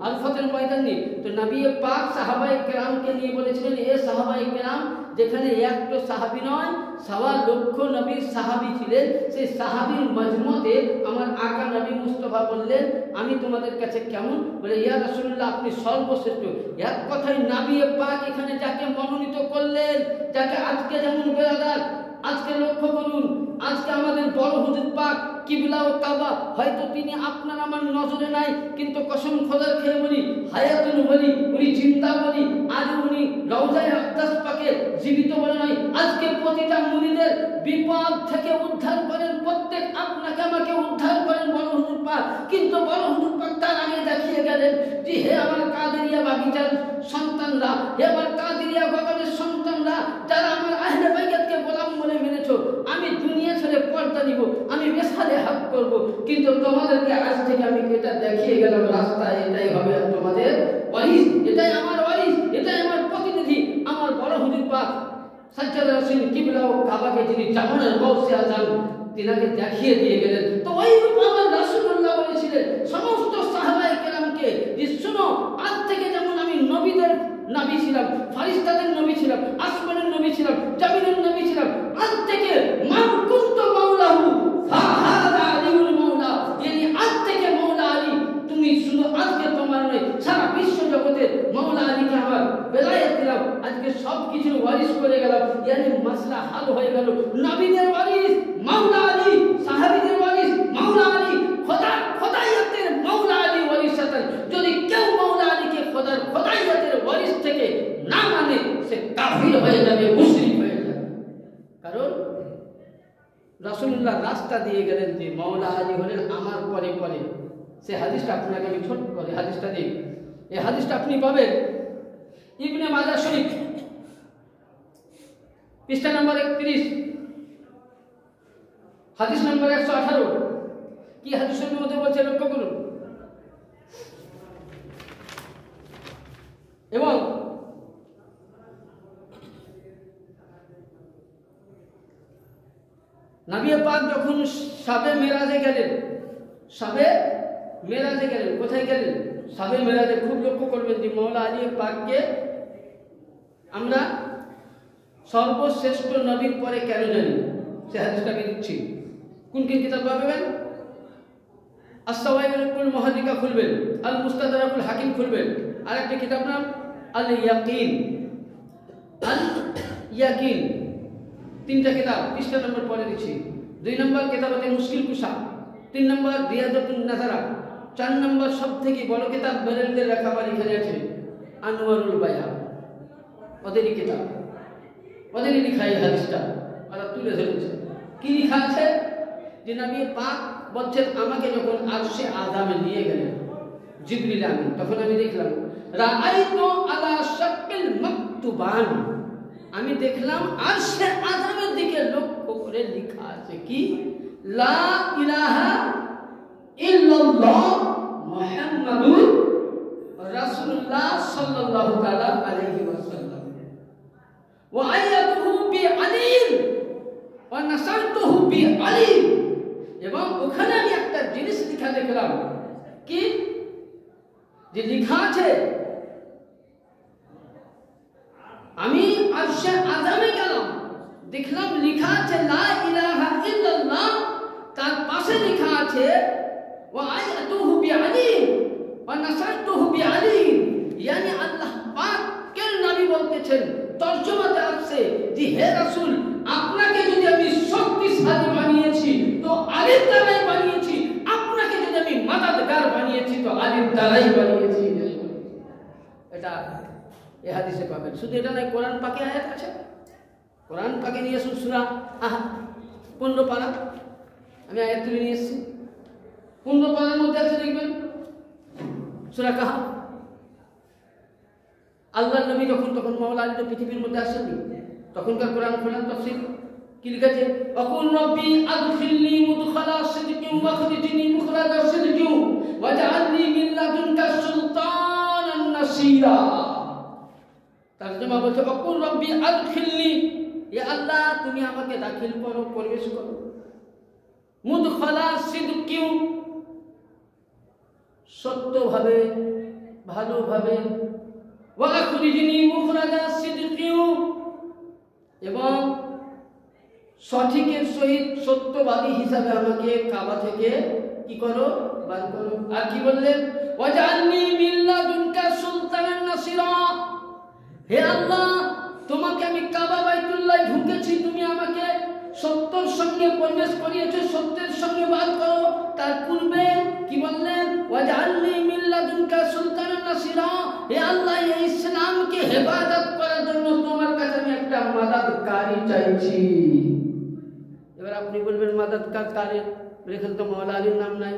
আরাফাতের ময়দান নিয়ে। তো নবী পাক সাহাবায়ে কেরামকে নিয়ে বলেছিলেন, এ সাহাবায়ে কেরাম, যেখানে একটা সাহাবী নয় 1.25 লক্ষ নবীর সাহাবী ছিলেন, সেই সাহাবীর মজমুতে আমার আকা নবী মুস্তাফা বললেন, আমি তোমাদের কাছে কেমন? বলে, ইয়া রাসূলুল্লাহ, আপনি সর্বশ্রেষ্ঠ। এক কথায় নবী পাক এখানে যাকে মনোনীত করলেন, যাকে আজকে যেমন বেরাদার, আজকে লক্ষ্য করুন, আজকে আমাদের বড় হুজুর পাক কিবলা ও কাবা হয়তো তিনি আপনার আমার নজরে নাই, কিন্তু কসম খোদার খেয়ে বলি, হায়াতুল বলি, উনি চিন্তা বলি, আজ উনি রওজায়ে আকদাস পাকে জীবিত বলে নয়, আজকে প্রতিটা মুরিদের বিপদ থেকে উদ্ধার করেন, প্রত্যেক আপনাকে আমাকে উদ্ধার করেন বড় হুজুর পাক। কিন্তু বড় হুজুর পাক তার আগে দেখিয়ে গেলেন যে হে আমার কাদেরিয়া বাগিচার সন্তানরা, হে আমার কাদেরিয়া বাগানের সন্তানরা, যারা আমার আহলে বাইতকে গোলাম বলে মেনেছো, আমি দুনিয়া ছেড়ে পর্দা নিব, আমি বেসালে হক করব, কিন্তু তোমাদেরকে আজ থেকে আমি এটা দেখিয়ে গেলাম রাস্তা এটাই হবে তোমাদের ওয়ারিস, এটাই আমার ওয়ারিস, এটাই আমার প্রতিনিধি, আমার বড় হুজুর পাক সাজ্জাদ রাসূল কিবলা ও কাবাকে যিনি জামানের গৌসে আজম, তিনাকে দেখিয়ে দিয়ে গেলেন। তো ওইরূপ আমার রাসূলুল্লাহ বলেছিলেন সমস্ত সাহাবায়ে কেরামকে যে শুনো, আজ থেকে যেমন আমি নবীদের নবী ছিলাম, ফেরেশতাদের নবী ছিলাম, আসমানের নবী ছিলাম, জমিনের নবী ছিলাম, আজ থেকে মান কুনতু মাওলাহু ফাহাদা আলীউল মাওলা, yani আজ থেকে মাওলা আলী তুমি শুধু আজকে তোমার নয়, সারা বিশ্ব জগতে মাওলা আলীকে আমার বেলায়েত দিলাম। আজকে আজকে সব কিছুর ওয়ারিস করে গেল, ইয়ানি মাসলা হাল হয়ে গেল। নবীদের ওয়ারিস মাওলা আলী, সাহাবীদের ওয়ারিস মাওলা আলী, খোদাইয়াতের মাওলা আলী ওয়ারিসাতান। যদি কেউ মাওলা আলীকে খোদাইয়াতের ওয়ারিস থেকে না মানে সে কাফির হয়ে যাবে, মুশরিক হয়ে যাবে। কারণ রাসূলুল্লাহ রাস্তা দিয়ে গেলেন যে মাওলা আলী হলেন আমার পরে পরে। সে হাদিসটা আপনাকে আমি ছোট করে হাদিসটা দিই। এই হাদিসটা আপনি পাবেন ইবনে মাজাহ শরীফ পৃষ্ঠা নম্বর 31, হাদিস নম্বর 118। কি হাদিসের মধ্যে বলছে লক্ষ্য করুন। এবং নবী পাক যখন শাবে মেরাজে গেলেন, কোথায় গেলেন? শাবে মেরাজে। খুব লক্ষ্য করবেন যে মাওলা আলী পাককে আমরা সর্বশ্রেষ্ঠ নবীর পরে কেন জানি, সে হাদিসটাকে দিচ্ছি। কোন কিতাব পাবেন? আস-সাওয়াইকুল মুহাদ্দিকা খুলবেন, আল মুস্তাদরাকুল হাকিম খুলবেন, আর একটা কিতাব নাম আল ইয়াকিন। তিনটা কিতাব, পৃষ্ঠা নম্বর পরে দিচ্ছি। 2 নম্বর কিতাবতে মুশকিল কুশা, 3 নম্বর রিয়াদাতুন নাজারা, 4 নম্বর সব থেকে বড় কিতাব বেরেলদের লেখাবার এখানে আছে আনোয়ারুল বায়ান। ওদেরই কিতাব, ওদেরই লেখা এই হাদিসটা ওরা তুলে ধরেছে। কি লেখা আছে? যে নবী পাক বলছেন আমাকে যখন আরশে আযামে নিয়ে গেলেন জিবরিল আমিন, তখন আমি দেখলাম রাআইতু আলা শাক্কিল মাকতুবান, আমি দেখলাম আরশে আযামের দিকে লক্ষ্য করে লেখা আছে কি? লা ইলাহা ইল্লাল্লাহ মুহাম্মাদুর রাসূলুল্লাহ সাল্লাল্লাহু তাআলা আলাইহি ওয়াসাল্লাম ওয়া আয়াতুহু বি আলিম ওয়া নাসারতুহু বি আলিম। এবং ওখানে আমি একটা জিনিস লেখা দেখলাম কি? যে লেখা আছে আমি আরশে আযামে গেলাম, দেখলাম লেখা আছে লা ইলাহা ইল্লাল্লাহ, তার পাশে লেখা আছে ওয়া আয়াতুহু বিআলিম ওয়া নাসারতুহু বিআলিম। ইয়ানি আল্লাহ পাক কেন নবী বলতেছেন, তরজমাতে আছে যে হে রাসূল, আপনাকে যদি আমি শক্তিশালী বানিয়েছি তো আলীর দ্বারাই বানিয়েছি, আপনাকে যদি আমি মাদাদগার বানিয়েছি তো আলীর দ্বারাই বানিয়েছি। এটা এই হাদিসে পাবেন। শুধু এটা নয়, কোরআন পাকে আয়াত আছে, কোরআন পাকে নিয়ে আসুন সূরা 15 পারা, আমি আয়াত তুলে নিয়ে এসেছি। 15 পারার মধ্যে আছে দেখবেন সূরা কাহফ। আল্লাহর নবী তখন মাওলা আলী তো পৃথিবীর মধ্যে আসেননি, তখনকার কোরআন খোলেন তাফসীর কি লিখেছে? ওয়াকুল রব্বি আদখিলনি মুদখালা সিদকিন ওয়াখরিজনি মুখরাজা সিদকিন ওয়াজআলনি মিন লাদুনকা সুলতানান নাসীরা। তরজমা বলছে ওয়াকুল রব্বি আদখিলনি, ইয়া আল্লাহ তুমি আমাকে দাখিল করো, প্রবেশ করো। মুদখালা সিদকিন, সত্যভাবে, ভালোভাবে। ওয়াখরিজনি মুখরাজা সিদকিন, এবং সঠিকের সহিত সত্যবাদী হিসাবে আমাকে কাবা থেকে কি করো? বার করো। আর কি বললেন? ওয়াজআলনি মিন লাদুনকা সুলতানান নাসীরা, হে আল্লাহ তোমাকে আমি কাবা বাইতুল্লাহ ঢুকেছি, তুমি আমাকে সত্যের সঙ্গে প্রবেশ করিয়েছো, সত্যের সঙ্গে বার করো। তার পূর্বে কি বললেন? ওয়াজআলনি মিন লাদুনকা সুলতানান নাসীরা, হে আল্লাহ এই ইসলামকে হেফাজত করার জন্য তোমার কাছে আমি একটা মাদাদকারী চাইছি। এবার আপনি বলবেন মাদাদকার কারে? এখানে তো মাওলা আলীর নাম নাই।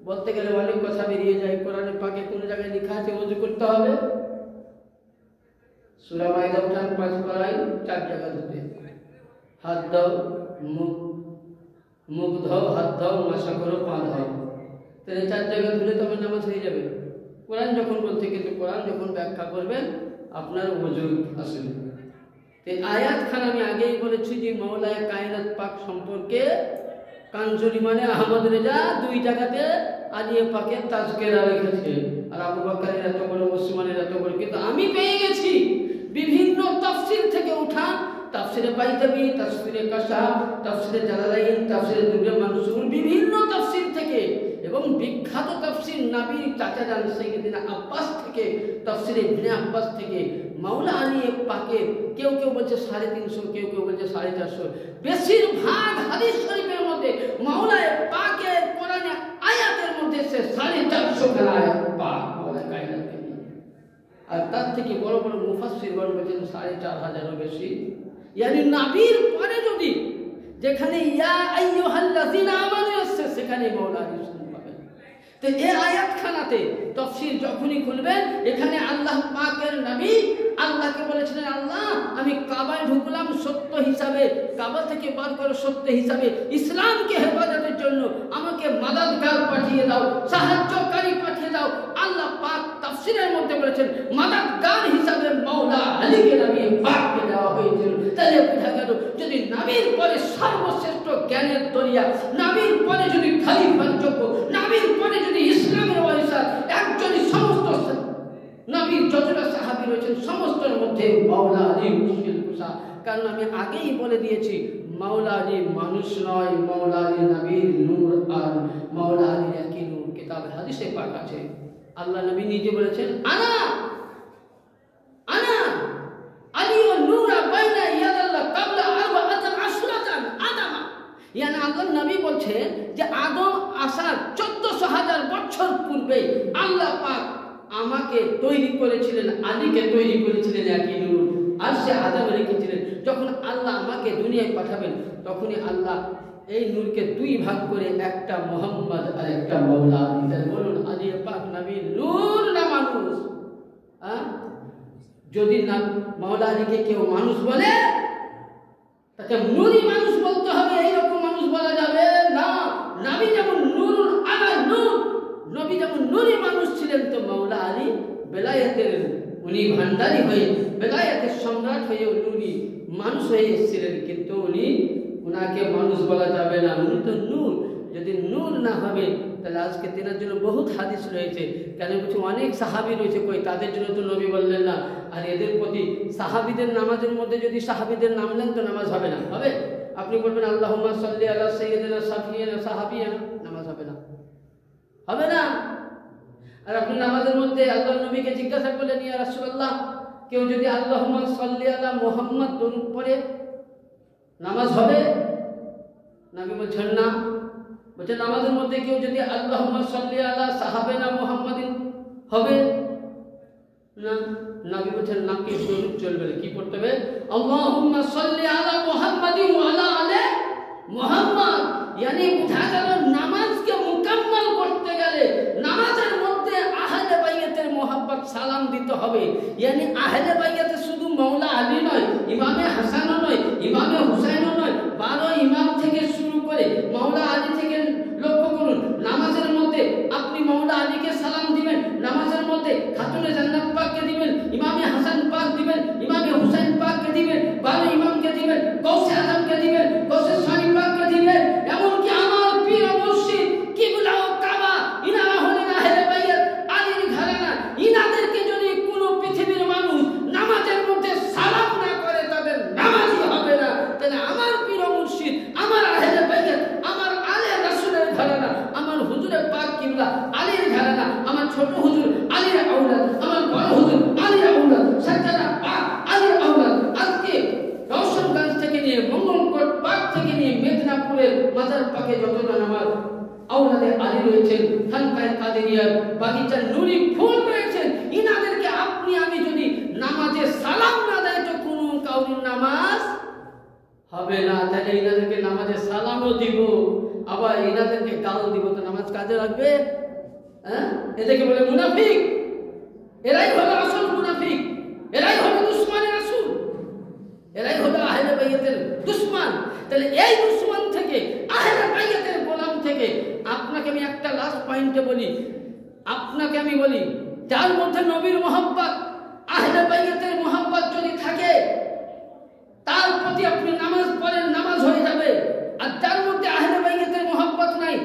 বলতে গেলে অনেক কথা বেরিয়ে যায়। কোরআনে পাকে কোন জায়গায় লেখা আছে ওযু করতে হবে? সূরা মাইদা উঠান 5 পারায় 4 জায়গা ধুতে, হাত দাও, মুখ ধোও, হাত দাও, মাসা করো, পা দাও। তাহলে 4 জায়গা ধুলে তবে নামাজ হয়ে যাবে। কোরআন যখন বলছে, কিন্তু কোরআন যখন ব্যাখ্যা করবেন আপনার ওযু আসবে। এই আয়াত খান আমি আগেই বলেছি যে মাওলায়ে কায়নাত পাক সম্পর্কে কাঞ্জলি মানে আহমদ রেজা 2 জায়গাতে আলিয়ে পাকের তাজকিরা লিখেছে। আর আবু বকরের এত বড়, ওসমানের এত বড়, কিন্তু আমি পেয়ে গেছি বিভিন্ন তাফসীর থেকে উঠা, তাফসীরে বাইজাবি, তাফসীরে কাশাফ, তাফসীরে জালালাইন, তাফসীরে দুররে মানসুর, বিভিন্ন তাফসীর থেকে। এবং বিখ্যাত তাফসীর নবীর চাচা যান সাইয়েদনা আব্বাস থেকে, তাফসীর ইবনে আব্বাস থেকে মাওলা আলী পাকের কেউ কেউ বলছে 350, কেউ কেউ বলছে 450, বেশিরভাগ হাদিস শরীফের মধ্যে মাওলা পাকের কোরআনে আয়াতের মধ্যে সে 450 খানা আয়াত পাক মাওলা কায়নাতকে নিয়ে। আর তার থেকে বড় বড় মুফাসসিরগণ বলেছেন 4500 বেশি। ইয়ানি নবীর পরে যদি যেখানে ইয়া আইয়ুহাল্লাযিনা আমানু আছে সেখানে মাওলা আলী পাবেন। তো এই আয়াতখানাতে তাফসীর যখনই খুলবেন এখানে আল্লাহ পাকের নবী আল্লাহকে বলেছিলেন, আল্লাহ আমি কাবায় ঢুকলাম সত্য হিসাবে, কাবা থেকে বার করে সত্য হিসাবে, ইসলামকে হেফাজতের জন্য আমাকে মাদাদগার পাঠিয়ে দাও, সাহায্যকারী পাঠিয়ে দাও। আল্লাহ পাক তাফসীরের মধ্যে বলেছেন মাদাদগার হিসাবে মাওলা আলীকে নবী পাককে দেওয়া হয়েছিল। তাহলে বোঝা গেল যদি নবীর পরে সর্বশ্রেষ্ঠ জ্ঞানের দরিয়া, নবীর পরে যদি খলিফার যোগ্য, নবীর পরে যদি ইসলামের ওয়ারিসাত একজনই সমস্ত নবীর যতটা সাহাবী রয়েছেন সমস্তের মধ্যে মাওলা আলী মুশকিল কুশা। কারণ আমি আগেই বলে দিয়েছি মাওলা আলী মানুষ নয়, মাওলা আলী নবীর নূর, আর মাওলা আলীর একই নূর কিতাব হাদিসে পাক আছে। আল্লাহ নবী নিজে বলেছেন আনা আনা আলী ওয়া নূর বাইনা ইয়াদাল্লাহ ক্বাবলা 14 আদামা। ইয়ানি আল্লাহ নবী বলছেন যে আদম আসার 1400,000 বছর পূর্বে আল্লাহ পাক আমাকে তৈরি করেছিলেন, আলীকে তৈরি করেছিলেন একই নূর, আর সে আদম রেখেছিলেন। যখন আল্লাহ আমাকে দুনিয়ায় পাঠাবেন তখনই আল্লাহ এই নূরকে 2 ভাগ করে একটা মোহাম্মদ আর একটা মাওলা আলী। বলুন আলী পাক নবীর নূর না মানুষ? যদি না মাওলা আলীকে কেউ মানুষ বলে তাকে নূরি মানুষ বলতে হবে, এইরকম মানুষ বলা যাবে না। নবী যেমন নূরুল আলা নূর, নবী যেমন নূরি মানুষ ছিলেন, তো মাওলা আলী বেলায়েতের উনি ভান্ডারী হয়ে, বেলায়েতের সম্রাট হয়ে নূরি মানুষ হয়ে এসেছিলেন, কিন্তু উনাকে মানুষ বলা যাবে না, উনি তো নূর। যদি নূর না হবে তাহলে আজকে দিনের জন্য বহুত হাদিস রয়েছে, কেন কিছু অনেক সাহাবী রয়েছে, কই তাদের জন্য তো নবী বললেন না। আর এদের প্রতি সাহাবীদের নামাজের মধ্যে যদি সাহাবীদের নাম নেন তো নামাজ হবে না। হবে? আপনি বলবেন আল্লাহুম্মা সাল্লি আলা সাইয়্যিদিনা সাফিয়ানা সাহাবিয়ানা, নামাজ হবে না, হবে না। আর আপনি নামাজের মধ্যে আল্লাহর নবীকে জিজ্ঞাসা করলেন ইয়া রাসূলুল্লাহ, কেউ যদি আল্লাহুম্মা সাল্লি আলা মুহাম্মদ দরুদ পড়ে নামাজ হবে? নবী বলছেন না। বলছেন নামাজের মধ্যে কেউ যদি আল্লাহুম্মা সাল্লি আলা সাহাবেনা মুহাম্মাদিন হবে না। নবী বলছেন না, কি দরুদ চলবে না, কি পড়তে হবে? আল্লাহুম্মা সাল্লি আলা মুহাম্মাদিন ওয়া আলা আলি মুহাম্মদ। ইয়ানি বোঝা গেল নামাজকে মুকাম্মাল করতে গেলে নামাজের মধ্যে আহলে বাইতের মোহাব্বত সালাম দিতে হবে। ইয়ানি আহলে বাইতে শুধু মাওলা আলী নয়, ইমামে হাসানও নয়, ইমামে হুসাইনও নয়, 12 ইমাম থেকে শুরু করে মাওলা আলী থেকে লক্ষ্য করুন। নামাজের মধ্যে আপনি মাওলা আলীকে সালাম দিবেন, নামাজের মধ্যে খাতুনে জান্নাত পাককে দিবেন, ইমামে হাসান পাক দিবেন, ইমামে হুসাইন পাককে দিবেন, 12 ইমামকে দিবেন, গৌসে আজমকে দিবেন, গৌসে সানি পাককে দিবেন। এমনকি আমার পীর মুর্শিদ কিবলা ও কাবা ইনারা হলেন আহলে বাইত আলীর ঘরানা। ইনাদেরকে যদি কোনো পৃথিবীর মানুষ নামাজের মধ্যে সালাম না করে তাদের নামাজই হবে না। তাহলে আমার পীর মুর্শিদ, আমার আহলে বাইত, আমার আলে রাসূলের ঘরানা, আমার হুজুরে পাক কিবলা আলীর ঘরানা, আমার ছোট হুজুর আলীর আওলাদ, আমার বড় হুজুর আলীর আওলাদ, সাজ্জাদা পাক আলীর আওলাদ। আজকে রওশনগঞ্জ থেকে নিয়ে মঙ্গলকোট পাক থেকে নিয়ে মেদিনীপুরের মাজার পাকে যতজন আমার আওলাদে আলী রয়েছেন, খানকায়ে কাদেরিয়ার বাগিচার নুরি ফুল রয়েছেন, ইনাদেরকে আপনি আমি যদি নামাজে সালাম না দেয় তো কোনো কাউরির নামাজ হবে না। তাহলে ইনাদেরকে নামাজে সালামও দিব, আবার ইনাদেরকে গাল দিব, তো নামাজ কাজে লাগবে? এদেরকে বলে মুনাফিক। এরাই হলো আসল মুনাফিক, এরাই হলো দুশমনে রাসূল, এরাই হলো আহলে বাইতের দুশমন। তাহলে এই দুশমন থেকে, আহলে বাইতের গোলাম থেকে আপনাকে আমি একটা লাস্ট পয়েন্টে বলি, আপনাকে আমি বলি, যার মধ্যে নবীর মোহাব্বত, আহলে বাইতের মোহাব্বত যদি থাকে তার প্রতি আপনি নামাজ পড়েন, নামাজ হয়ে যাবে। আর যার মধ্যে আহলে বাইতের মোহাব্বত নাই,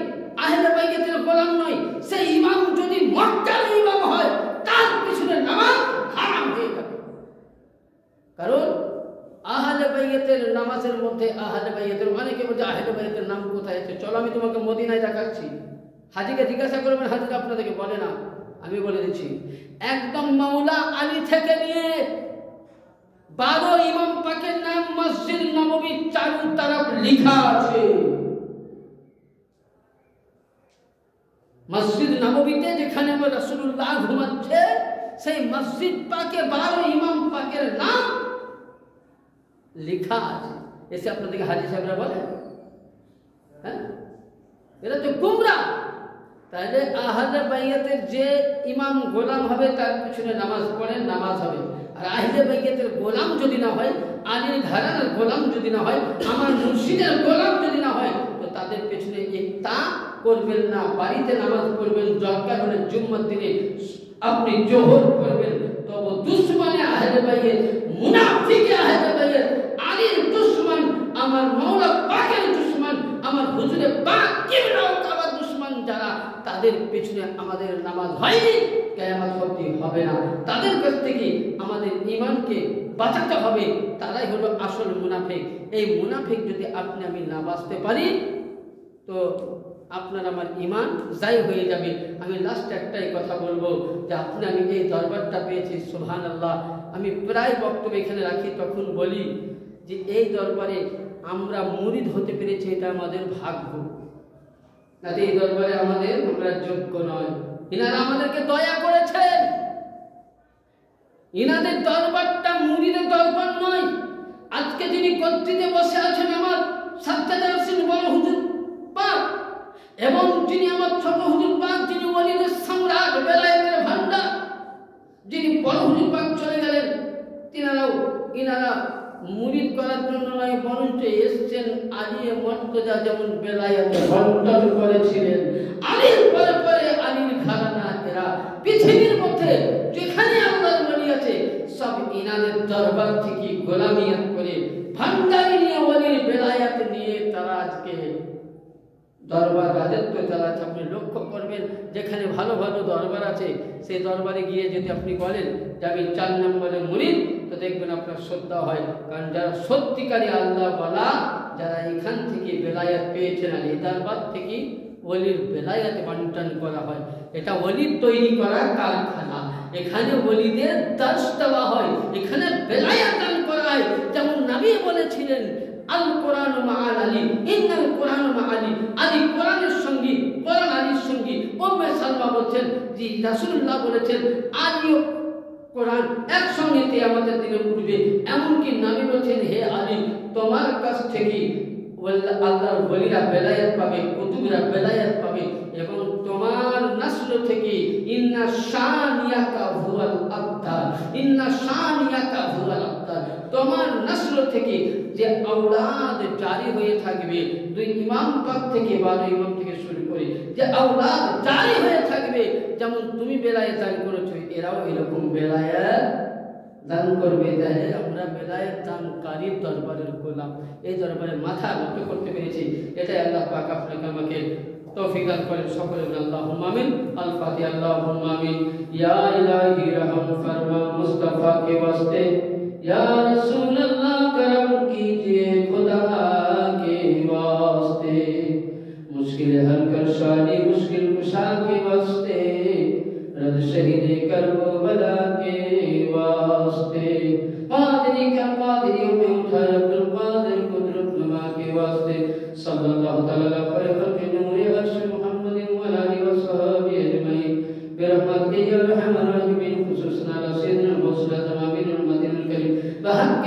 আহলে বাইতের গোলাম নয়, সেই ইমাম যদি মক্কার ইমাম হয় তার পিছনে নামাজ হারাম হয়ে যাবে। কারণ আহলে বাইতের নামাজের মধ্যে, আহলে বাইতের অনেকে বলছে আহলে বাইতের নাম কোথায় আছে, চলো আমি তোমাকে মদিনায় দেখাচ্ছি। হাজিকে জিজ্ঞাসা করবেন, হাজিরা আপনাদেরকে বলে না, আমি বলে দিচ্ছি। একদম মাওলা আলী থেকে নিয়ে 12 ইমাম পাকের নাম মসজিদ নববীর চারু তরফ লেখা আছে। মসজিদ নববীতে যেখানে রাসূলুল্লাহ ঘুমাচ্ছে, সেই মসজিদ পাকে 12 ইমাম পাকের নাম লেখা আছে। এসে আপনাদেরকে হাজি সাহেবরা বলে, হ্যাঁ, এরা তো গুমরা। তাহলে আহলে বাইতের যে ইমাম গোলাম হবে তার পিছনে নামাজ পড়ে, নামাজ হবে। আর আহলে বাইতের গোলাম যদি না হয়, আলীর ঘরানার গোলাম যদি না হয়, আমার মুর্শিদের গোলাম যদি না হয়, তো তাদের পেছনে ইক্তা করবেন না। বাড়িতে নামাজ পড়বেন, দরকার হলে জুম্মার দিনে আপনি জোহর করবেন। তবে দুশমনে আহলে বাইত, মুনাফিকে আহলে বাইত, আলীর দুশমন, আমার মাওলা পাকের দুশমন, আমার হুজুরে পাক কিবলাও কাবার দুশমন যারা, তাদের পেছনে আমাদের নামাজ হয়নি, কিয়ামত অবধি হবে না। তাদের কাছ থেকে আমাদের ঈমানকে বাঁচাতে হবে। তারাই হলো আসল মুনাফিক। এই মুনাফিক যদি আপনি আমি না বাঁচতে পারি, তো আপনার আমার ঈমান যাই হয়ে যাবে। আমি লাস্ট একটাই কথা বলবো, যে আপনি আমি এই দরবারটা পেয়েছি, সুবহানাল্লাহ। আমি প্রায় বক্তব্য এখানে রাখি, তখন বলি যে এই দরবারে আমরা মুরিদ হতে পেরেছি, এটা আমাদের ভাগ্য। না এই দরবারে আমরা যোগ্য নয়। ইনারা আমাদেরকে দয়া করেছেন। ইনাদের দরবারটা মুরিদের দরবার নয়। আজকে যিনি কর্তৃত্বে বসে আছেন, আমার সাজ্জাদ হোসেন বড় হুজুর পাক, এবং যিনি আমার ছোট হুজুর পাক, যিনি ওলিদের সম্রাট, বেলায়েতের ভান্ডার, যিনি বড় হুজুর পাক চলে গেলেন, ইনারা মুরিদ করার জন্য নয়, বরঞ্চ এসছেন আলিয়ে মর্তজা যেমন বেলায়েতে বন্টন করেছিলেন। আলীর পরে পরে আলীর ঘরানা, এরা পৃথিবীর মধ্যে যেখানে আল্লাহর ওলি আছে, সব ইনাদের দরবার থেকে গোলামিয়াত করে, ভান্ডারি নিয়ে, ওলির বেলায়েত নিয়ে তারা আজকে দরবার রাজত্ব চালাচ্ছে। আপনি লক্ষ্য করবেন, যেখানে ভালো ভালো দরবার আছে, সেই দরবারে গিয়ে যদি আপনি বলেন যে আমি 4 নম্বরে মুরিদ, তো দেখবেন আপনার শ্রদ্ধা হয়। কারণ যারা সত্যিকারী আল্লাহ বলা, যারা এখান থেকে বেলায়েত পেয়েছেন, আর এই দরবার থেকে ওলির বেলায়েত বন্টন করা হয়। এটা ওলির তৈরি করা কারখানা। এখানে ওলিদের দর্শ দেওয়া হয়, এখানে বেলায়েত দান করা হয়। যেমন নবী বলেছিলেন, আল কোরআন মাআল আলী, ইন্নাল কোরআন মাআ আলী। আলী কোরআনের সঙ্গী, কোরআন আলীর সঙ্গী। উম্মে সালমা বলছেন যে রাসূলুল্লাহ বলেছেন, আলী ও কোরআন একসঙ্গে কিয়ামতের দিনে উঠবে। এমনকি নবী বলেছেন, হে আলী, তোমার কাছ থেকে আল্লাহর ওলিরা বেলায়েত পাবে, কুতুবরা বেলায়েত পাবে, এবং তোমার নসল থেকে ইন্না শানিয়াকা হুয়াল আবতার, ইন্না শানিয়াকা হুয়াল আবতার, তোমার নসল থেকে যে আওলাদ জারি হয়ে থাকবে, 2 ইমাম পাক থেকে 12 ইমাম থেকে শুরু করে যে আওলাদ জারি হয়ে থাকবে, যেমন তুমি বেলায়েত দান করেছো, এরাও এরকম বেলায়েত দান করবে। তাহলে আমরা বেলায়েত দানকারীর দরবারের গোলাম। এই দরবারে মাথা নত করতে পেরেছি, এটাই আল্লাহ পাক আপনাকে আমাকে তৌফিক দান করেন। সকলে আল্লাহুম্মা আমিন। আল ফাতিহা। আল্লাহুম্মা আমিন। ইয়া ইলাহি রহম ফরমা মুস্তাফা के वास्ते, या रसूल अल्लाह करम कीजिए खुदा के वास्ते, मुश्किल हल कर शानी मुश्किल कुशा के वास्ते, रद शहीद करबला के वास्ते, कादरी का कादरियों में उठाए अब्दुल कादिर कुदरत नमा के वास्ते, सल्लल्लाहु तआला अलैहि नूर अर्श मुहम्मद व आलिहि व सहाबी अजमईन बिरहमतिक या अरहमर राहिमीन, खुसूसन अला सय्यिदिना मौसूला तमामीन उम्मतिल करीम बहक़